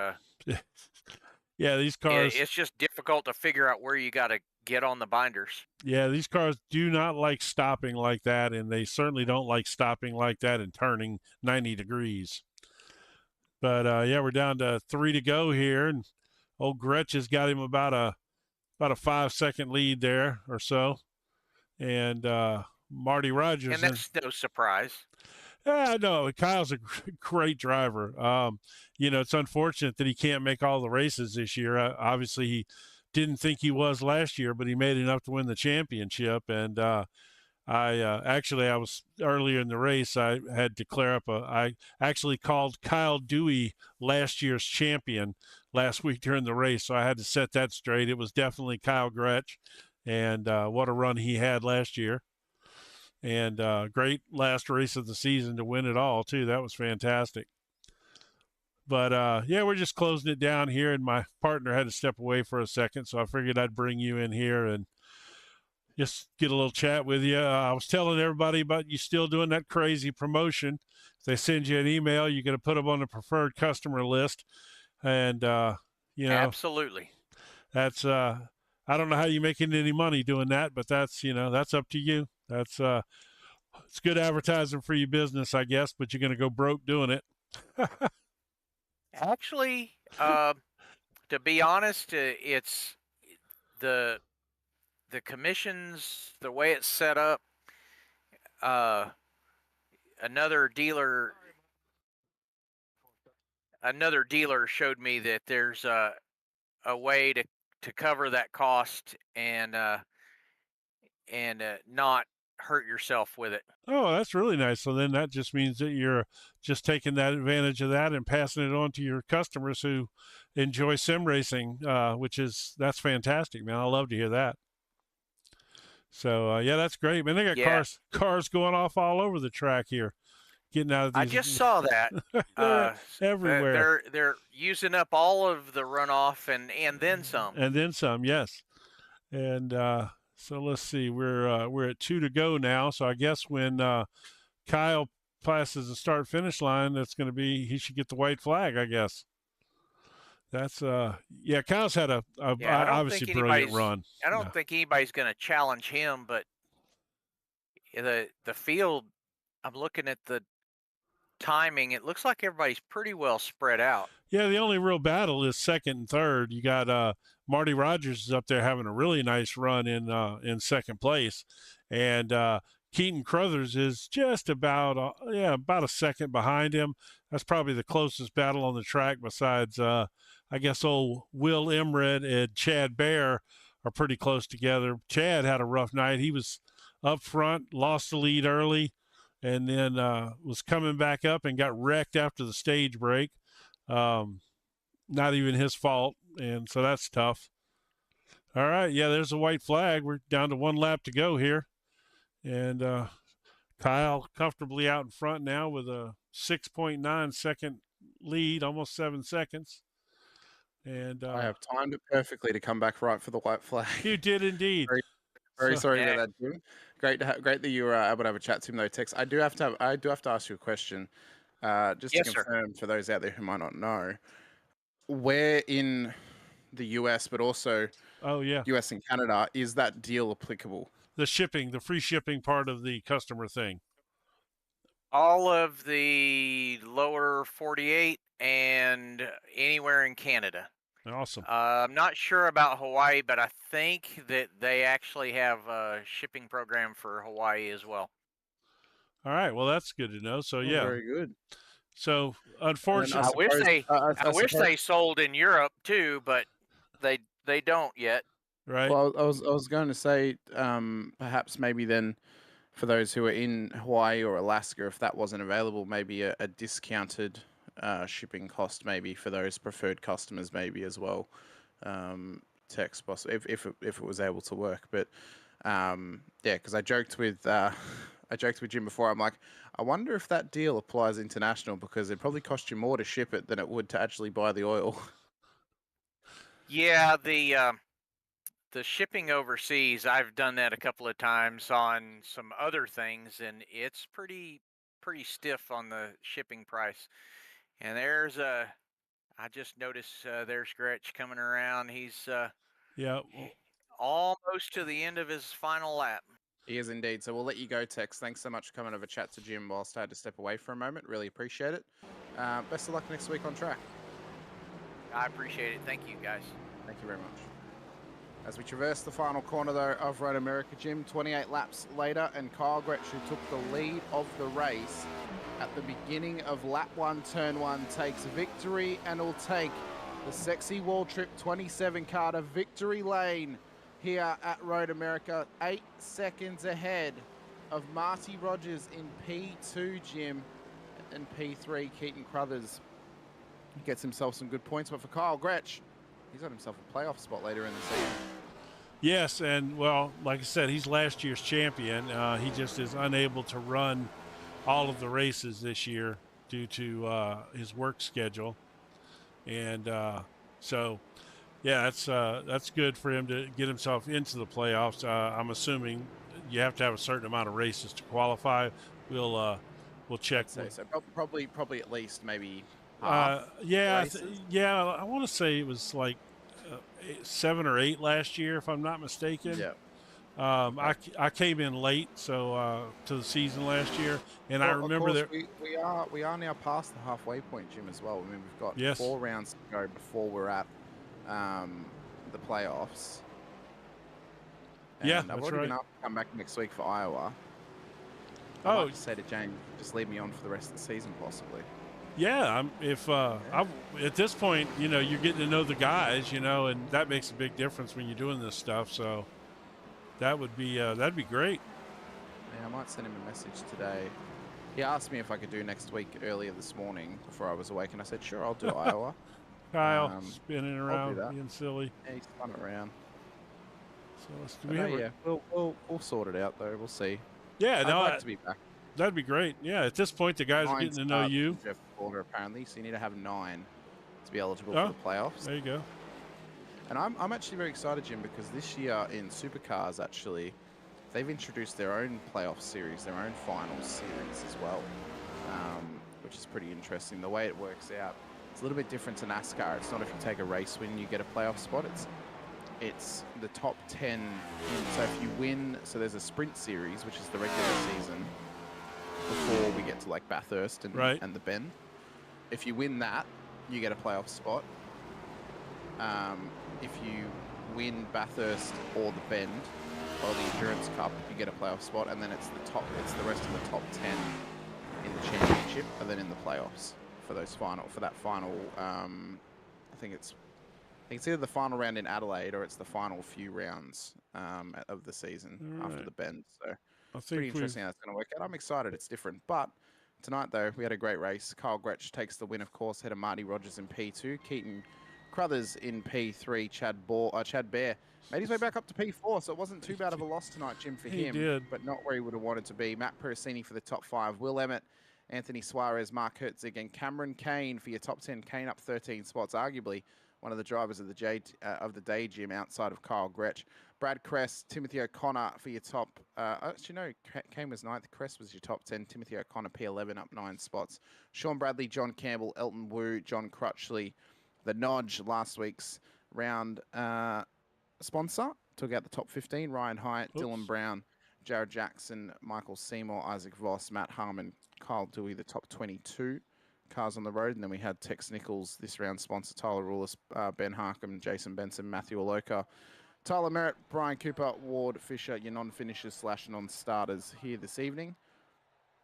yeah, these cars. It's just difficult to figure out where you got to get on the binders. Yeah, these cars do not like stopping like that, and they certainly don't like stopping like that and turning 90 degrees. But yeah, we're down to 3 to go here, and old Gretsch has got him about a 5-second lead there or so, and Marty Rogers. And that's no surprise. Yeah, no, Kyle's a great driver. It's unfortunate that he can't make all the races this year. Obviously, he didn't think he was last year, but he made enough to win the championship. And I was earlier in the race, I had to clear up I actually called Kyle Dewey last year's champion last week during the race, so I had to set that straight. It was definitely Kyle Gretsch, and what a run he had last year. And great last race of the season to win it all, too. That was fantastic. But, yeah, we're just closing it down here, and my partner had to step away for a second, so I figured I'd bring you in here and just get a little chat with you. I was telling everybody about you still doing that crazy promotion. If they send you an email, you're going to put them on the preferred customer list. And, Absolutely. That's I don't know how you're making any money doing that, but that's up to you. That's it's good advertising for your business, I guess, but you're going to go broke doing it. Actually, to be honest, it's the commissions, the way it's set up. Another dealer showed me that there's a way to cover that cost and not hurt yourself with it. Oh, that's really nice. So then that just means that you're just taking that advantage of that and passing it on to your customers who enjoy sim racing, that's fantastic, man. I love to hear that. So yeah, that's great, man. They got cars going off all over the track here, getting out of these. I just saw that. Everywhere. They're using up all of the runoff and then some. And then some, yes. And so let's see, we're at 2 to go now. So I guess when Kyle passes the start finish line, he should get the white flag, I guess. That's Kyle's had a obviously brilliant run. I don't think anybody's going to challenge him, but the field, I'm looking at the timing, it looks like everybody's pretty well spread out. Yeah, the only real battle is second and third. You got Marty Rogers is up there having a really nice run in second place, and Keaton Crothers is just about a second behind him. That's probably the closest battle on the track besides I guess old Will Imred and Chad Bear are pretty close together. Chad had a rough night. He was up front, lost the lead early, and then was coming back up and got wrecked after the stage break. Not even his fault, and so that's tough. All right, yeah, there's a white flag. We're down to 1 lap to go here. And Kyle comfortably out in front now with a 6.9 second lead, almost 7 seconds. And I have timed it perfectly to come back right for the white flag. you did indeed. Very So- sorry Yeah. about that, Jim. Great that you were able to have a chat to him though, Tex. I do have to ask you a question, just Yes, to sir. confirm for those out there who might not know, where in the US, but also Oh yeah, US and Canada, is that deal applicable? the free shipping part of the customer thing. All of the lower 48 and anywhere in Canada. Awesome. I'm not sure about Hawaii, but I think that they actually have a shipping program for Hawaii as well. All right. Well, that's good to know. So Oh, yeah. very good. So And unfortunately, I wish they I wish they suppose- sold in Europe too, but they don't yet. right? Well, I was going to say, perhaps maybe then, for those who are in Hawaii or Alaska, if that wasn't available, maybe a discounted shipping cost, maybe for those preferred customers, maybe as well. Text possible if it was able to work, but yeah, because I joked with Jim before. I'm like, I wonder if that deal applies international because it'd probably cost you more to ship it than it would to actually buy the oil. Yeah, the shipping overseas, I've done that a couple of times on some other things, and it's pretty stiff on the shipping price. And I just noticed there's Gretsch coming around. He's Yeah. almost to the end of his final lap. He is indeed. So we'll let you go, Tex. Thanks so much for coming over chat to Jim whilst I had to step away for a moment. Really appreciate it. Best of luck next week on track. I appreciate it. Thank you, guys. Thank you very much. As we traverse the final corner, though, of Road America, Jim, 28 laps later, and Kyle Gretsch, who took the lead of the race at the beginning of lap 1, turn 1, takes victory and will take the sexy Wall Trip 27 car to victory lane here at Road America, 8 seconds ahead of Marty Rogers in P2, Jim, and P3, Keaton Crothers. He gets himself some good points, but for Kyle Gretsch, he's got himself a playoff spot later in the season. Yes, and well, like I said, he's last year's champion. He just is unable to run all of the races this year due to his work schedule, and so yeah, that's good for him to get himself into the playoffs. I'm assuming you have to have a certain amount of races to qualify. We'll check. So probably at least maybe half yeah, races? I want to say it was like 7 or 8 last year, if I'm not mistaken. Yeah. I came in late, so to the season last year, and I remember that we are now past the halfway point, Jim, as well. I mean, we've got Yes. 4 rounds to go before we're at the playoffs. Yeah, And I've that's already right. been up to come back next week for Iowa. I Oh. might just say to Jane, just leave me on for the rest of the season, possibly. Yeah, at this point, you know, you're getting to know the guys, you know, and that makes a big difference when you're doing this stuff. So that would be that'd be great. Yeah, I might send him a message today. He asked me if I could do next week earlier this morning before I was awake, and I said, sure, I'll do Iowa. Kyle spinning I'll around, do that. being silly. Yeah, he's spun around. So let's do But no, yeah, we'll sort it out, though. We'll see. Yeah, I'd no, like to be back. that'd be great. Yeah, at this point, the guys are 9 getting to know starts you. from Jeff Porter, apparently, so you need to have 9 to be eligible Oh, for the playoffs. There you go. And I'm actually very excited, Jim, because this year in Supercars, actually, they've introduced their own playoff series, their own finals series as well, which is pretty interesting. The way it works out, it's a little bit different to NASCAR. It's not if you take a race win, you get a playoff spot. It's the top 10 so if you win, so there's a sprint series, which is the regular season before we get to like Bathurst and, Right. and the Bend. If you win that, you get a playoff spot. If you win Bathurst or the Bend or the Endurance Cup, you get a playoff spot, and then it's the rest of the top 10 in the championship, and then in the playoffs for that final. I think it's either the final round in Adelaide or it's the final few rounds of the season after Alright. the Bend. So I pretty think interesting how it's going to work out. I'm excited. It's different, but tonight though we had a great race. Kyle Gretsch takes the win, of course, ahead of Marty Rogers in P2, Keaton Crothers in P3, Chad Bear made his way back up to P4, so it wasn't too bad of a loss tonight, Jim, for He him. did. But not where he would have wanted to be. Matt Pericini for the top 5, Will Emmett Anthony Suarez, Mark Herzig, and Cameron Kane for your top 10. Kane up 13 spots, arguably one of the drivers of the day, Jim, outside of Kyle Gretsch. Brad Kress, Timothy O'Connor for your top. Actually, no, Kane was 9th. Kress was your top 10. Timothy O'Connor, P11, up 9 spots. Sean Bradley, John Campbell, Elton Wu, John Crutchley. The Nodge, last week's round sponsor, took out the top 15. Ryan Hyatt, Dylan Brown, Jared Jackson, Michael Seymour, Isaac Voss, Matt Harmon, Kyle Dewey, the top 22 cars on the road. And then we had Tex Nichols, this round sponsor, Tyler Rulis, Ben Harkham, Jason Benson, Matthew Aloka, Tyler Merritt, Brian Cooper, Ward Fisher, your non-finishers / non-starters here this evening.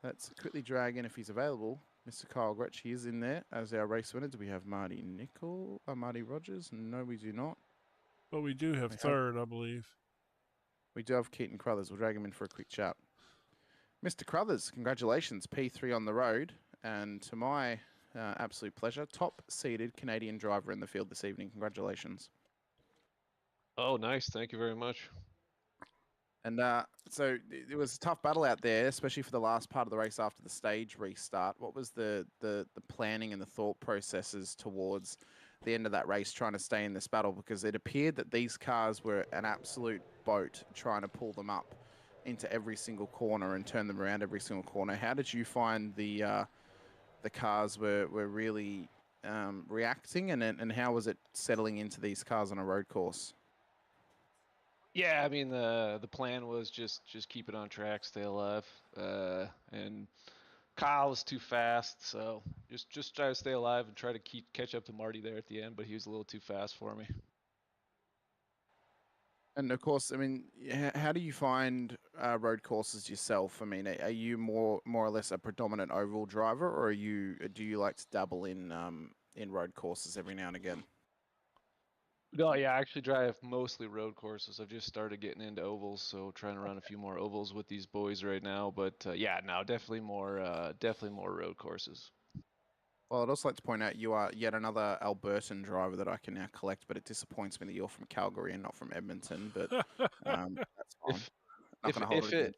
Let's quickly drag in, if he's available, Mr. Kyle Gretsch. He is in there as our race winner. Do we have Marty Rogers? No, we do not. But we do have third, I believe. We do have Keaton Crothers. We'll drag him in for a quick chat. Mr. Crothers, congratulations. P3 on the road. And to my absolute pleasure, top-seeded Canadian driver in the field this evening. Congratulations. Oh, nice. Thank you very much. And so it was a tough battle out there, especially for the last part of the race after the stage restart. What was the planning and the thought processes towards the end of that race, trying to stay in this battle? Because it appeared that these cars were an absolute boat trying to pull them up into every single corner and turn them around every single corner. How did you find the cars were really reacting, and how was it settling into these cars on a road course? Yeah, I mean the plan was just keep it on track, stay alive, and Kyle was too fast, so just try to stay alive and try to catch up to Marty there at the end, but he was a little too fast for me. And of course, I mean, how do you find road courses yourself? I mean, are you more or less a predominant oval driver, or do you like to dabble in road courses every now and again? No, yeah, I actually drive mostly road courses. I've just started getting into ovals, so trying to run a few more ovals with these boys right now. But yeah, no, definitely more road courses. Well, I'd also like to point out you are yet another Albertan driver that I can now collect, but it disappoints me that you're from Calgary and not from Edmonton. But that's fine.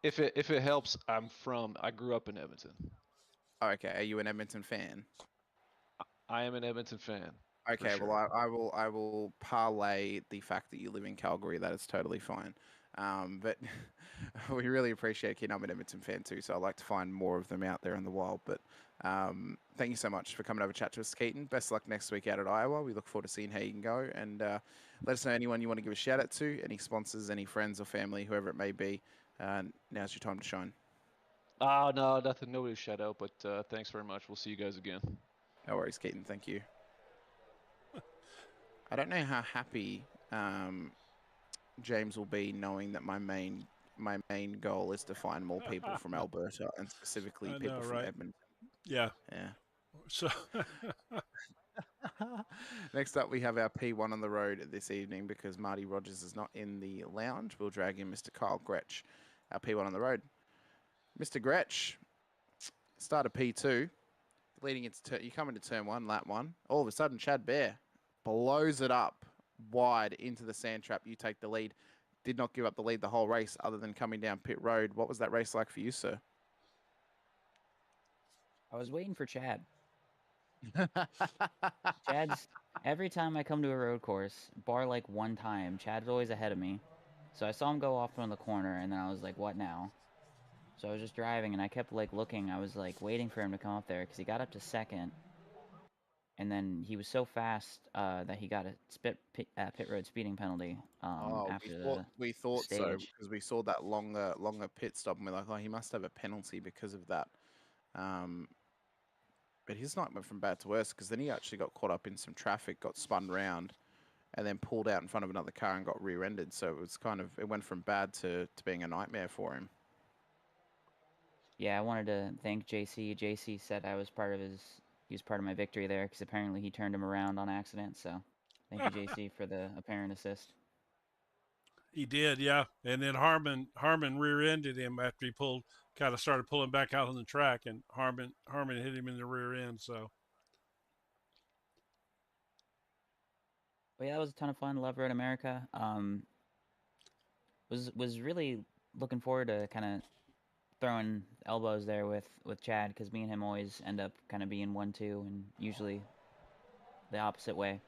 If it helps, I grew up in Edmonton. Oh, okay, are you an Edmonton fan? I am an Edmonton fan. Okay, sure. well, I will parlay the fact that you live in Calgary. That is totally fine. But we really appreciate it, Keaton. I'm an Edmonton fan too, so I'd like to find more of them out there in the wild. But thank you so much for coming over to chat to us, Keaton. Best of luck next week out at Iowa. We look forward to seeing how you can go. And let us know anyone you want to give a shout out to, any sponsors, any friends or family, whoever it may be. Now's your time to shine. Oh, no, nothing. Nobody to shout out, but thanks very much. We'll see you guys again. No worries, Keaton. Thank you. I don't know how happy James will be knowing that my main goal is to find more people from Alberta, and specifically people from Edmonton. Yeah. So next up, we have our P1 on the road this evening because Marty Rogers is not in the lounge. We'll drag in Mr. Kyle Gretsch, our P1 on the road. Mr. Gretsch, started P2, leading into you come into turn 1, lap 1. All of a sudden, Chad Bear blows it up wide into the sand trap. You take the lead. Did not give up the lead the whole race other than coming down pit road. What was that race like for you, sir? I was waiting for Chad. Chad's, every time I come to a road course, bar like one time, Chad's always ahead of me. So I saw him go off on the corner, and then I was like, what now? So I was just driving, and I kept like looking. I was like waiting for him to come up there because he got up to second. And then he was so fast that he got a pit road speeding penalty after we thought stage. So because we saw that longer pit stop, and we're like, oh, he must have a penalty because of that. But his night went from bad to worse because then he actually got caught up in some traffic, got spun round, and then pulled out in front of another car and got rear-ended. So it was it went from bad to being a nightmare for him. Yeah, I wanted to thank JC. JC said he was part of my victory there because apparently he turned him around on accident. So thank you, JC, for the apparent assist. He did, yeah. And then Harmon rear-ended him after he started pulling back out on the track, and Harmon hit him in the rear end. So, but yeah, that was a ton of fun. Love Road America. Was really looking forward to kind of throwing elbows there with Chad, because me and him always end up kind of being 1-2, and usually the opposite way.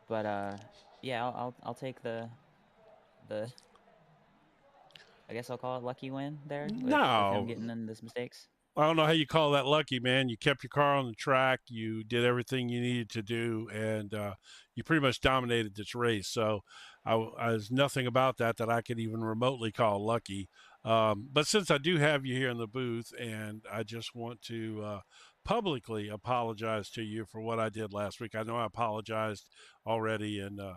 But yeah, I'll take the I guess I'll call it lucky win there with him No, getting in these mistakes. I don't know how you call that lucky, man. You kept your car on the track. You did everything you needed to do, and you pretty much dominated this race. So there's nothing about that I could even remotely call lucky. But since I do have you here in the booth, and I just want to publicly apologize to you for what I did last week. I know I apologized already in the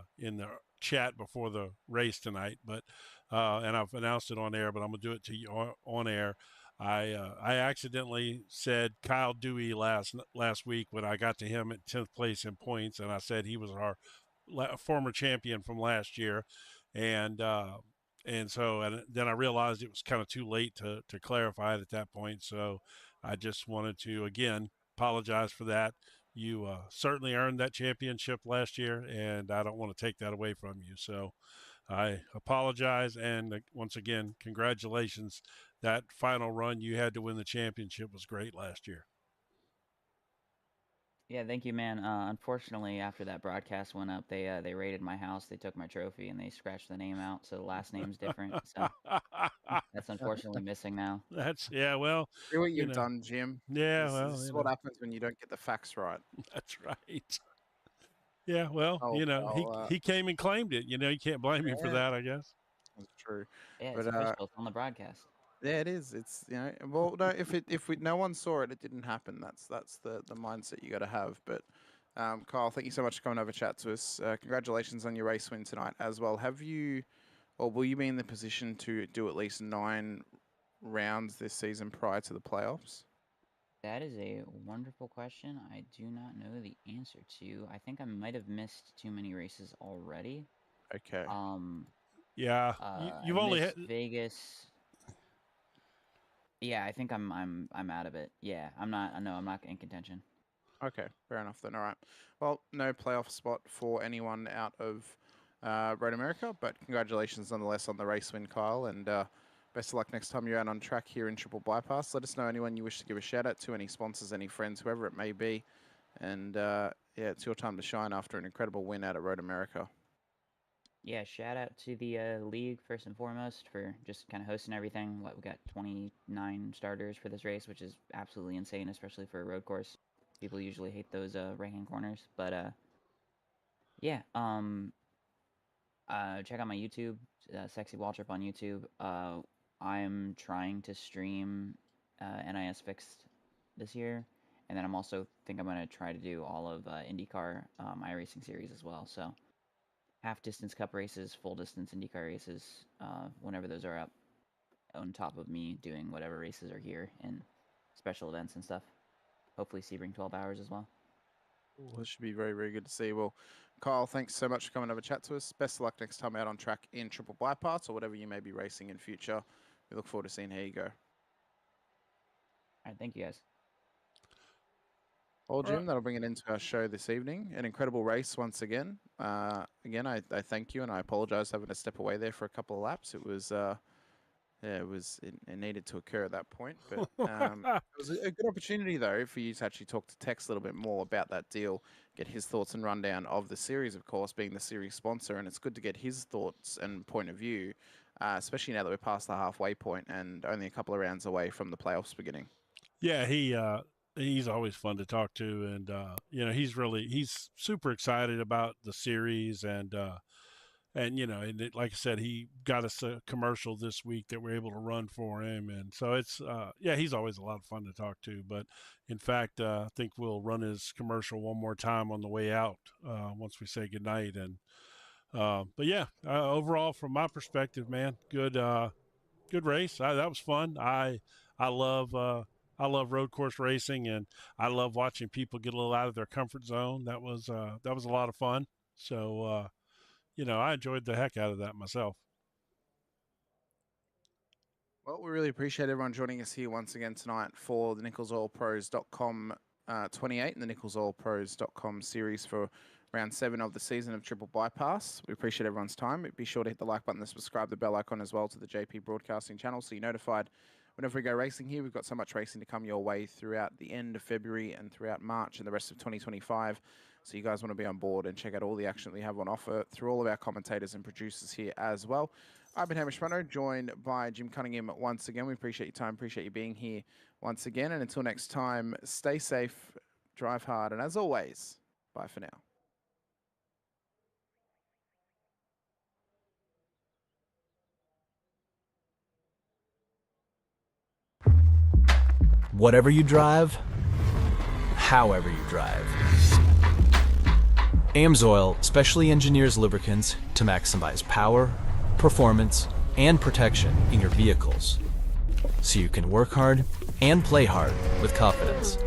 chat before the race tonight, but and I've announced it on air, but I'm gonna do it to you on air. I accidentally said Kyle Dewey last week when I got to him at 10th place in points, and I said he was our former champion from last year, and then I realized it was kind of too late to clarify it at that point. So I just wanted to again apologize for that. You certainly earned that championship last year, and I don't want to take that away from you. So I apologize, and once again, congratulations. That final run you had to win the championship was great last year. Yeah, thank you, man. Unfortunately, after that broadcast went up, they raided my house. They took my trophy and they scratched the name out, so the last name's different. So that's unfortunately missing now. Well, See what you've done, Jim. Yeah, this is what happens when you don't get the facts right. That's right. Yeah, well, he came and claimed it. You can't blame him for that, I guess. That's true. Yeah, it's official. It's on the broadcast. Yeah, it is. It's well, no, if no one saw it, it didn't happen. That's the mindset you got to have. But Kyle, thank you so much for coming over to chat to us. Congratulations on your race win tonight as well. Have you, or will you be in the position to do at least 9 rounds this season prior to the playoffs? That is a wonderful question. I do not know the answer to. I think I might have missed too many races already. Okay. Yeah, you've only had Vegas. Yeah, I think I'm out of it. Yeah, I'm not in contention. Okay, fair enough then. All right. Well, no playoff spot for anyone out of Road America, but congratulations nonetheless on the race win, Kyle, and best of luck next time you're out on track here in Triple Bypass. Let us know anyone you wish to give a shout out to, any sponsors, any friends, whoever it may be. And yeah, it's your time to shine after an incredible win out at Road America. Yeah, shout out to the league first and foremost for just kind of hosting everything. We got 29 starters for this race, which is absolutely insane, especially for a road course. People usually hate those right-hand corners, but yeah. Check out my YouTube, Sexy Waltrip on YouTube. I'm trying to stream NIS Fixed this year, and then I'm also think I'm gonna try to do all of IndyCar iRacing series as well. So. Half-distance cup races, full-distance IndyCar races, whenever those are up, on top of me doing whatever races are here and special events and stuff. Hopefully Sebring 12 hours as well. Well, this should be very, very good to see. Well, Kyle, thanks so much for coming over to chat to us. Best of luck next time out on track in Triple Bypass or whatever you may be racing in future. We look forward to seeing how you go. All right, thank you guys. Well, Jim, that'll bring it into our show this evening. An incredible race once again. Again, I thank you and I apologize having to step away there for a couple of laps. It was, it needed to occur at that point. But it was a good opportunity, though, for you to actually talk to Tex a little bit more about that deal, get his thoughts and rundown of the series, of course, being the series sponsor. And it's good to get his thoughts and point of view, especially now that we're past the halfway point and only a couple of rounds away from the playoffs beginning. Yeah, he's always fun to talk to, and he's super excited about the series, and like I said, he got us a commercial this week that we're able to run for him, and so it's he's always a lot of fun to talk to. But in fact, I think we'll run his commercial one more time on the way out once we say goodnight. And but yeah, overall from my perspective, man, good race. That was fun. I love road course racing, and I love watching people get a little out of their comfort zone. That was a lot of fun. So, I enjoyed the heck out of that myself. Well, we really appreciate everyone joining us here once again tonight for the NicholsOilPros.com 28 and the NicholsOilPros.com series for round 7 of the season of Triple Bypass. We appreciate everyone's time. Be sure to hit the like button and subscribe the bell icon as well to the JP Broadcasting channel so you're notified whenever we go racing here. We've got so much racing to come your way throughout the end of February and throughout March and the rest of 2025. So you guys want to be on board and check out all the action that we have on offer through all of our commentators and producers here as well. I've been Hamish Munro, joined by Jim Cunningham once again. We appreciate your time, appreciate you being here once again. And until next time, stay safe, drive hard, and as always, bye for now. Whatever you drive, however you drive. AMSOIL specially engineers lubricants to maximize power, performance, and protection in your vehicles, so you can work hard and play hard with confidence.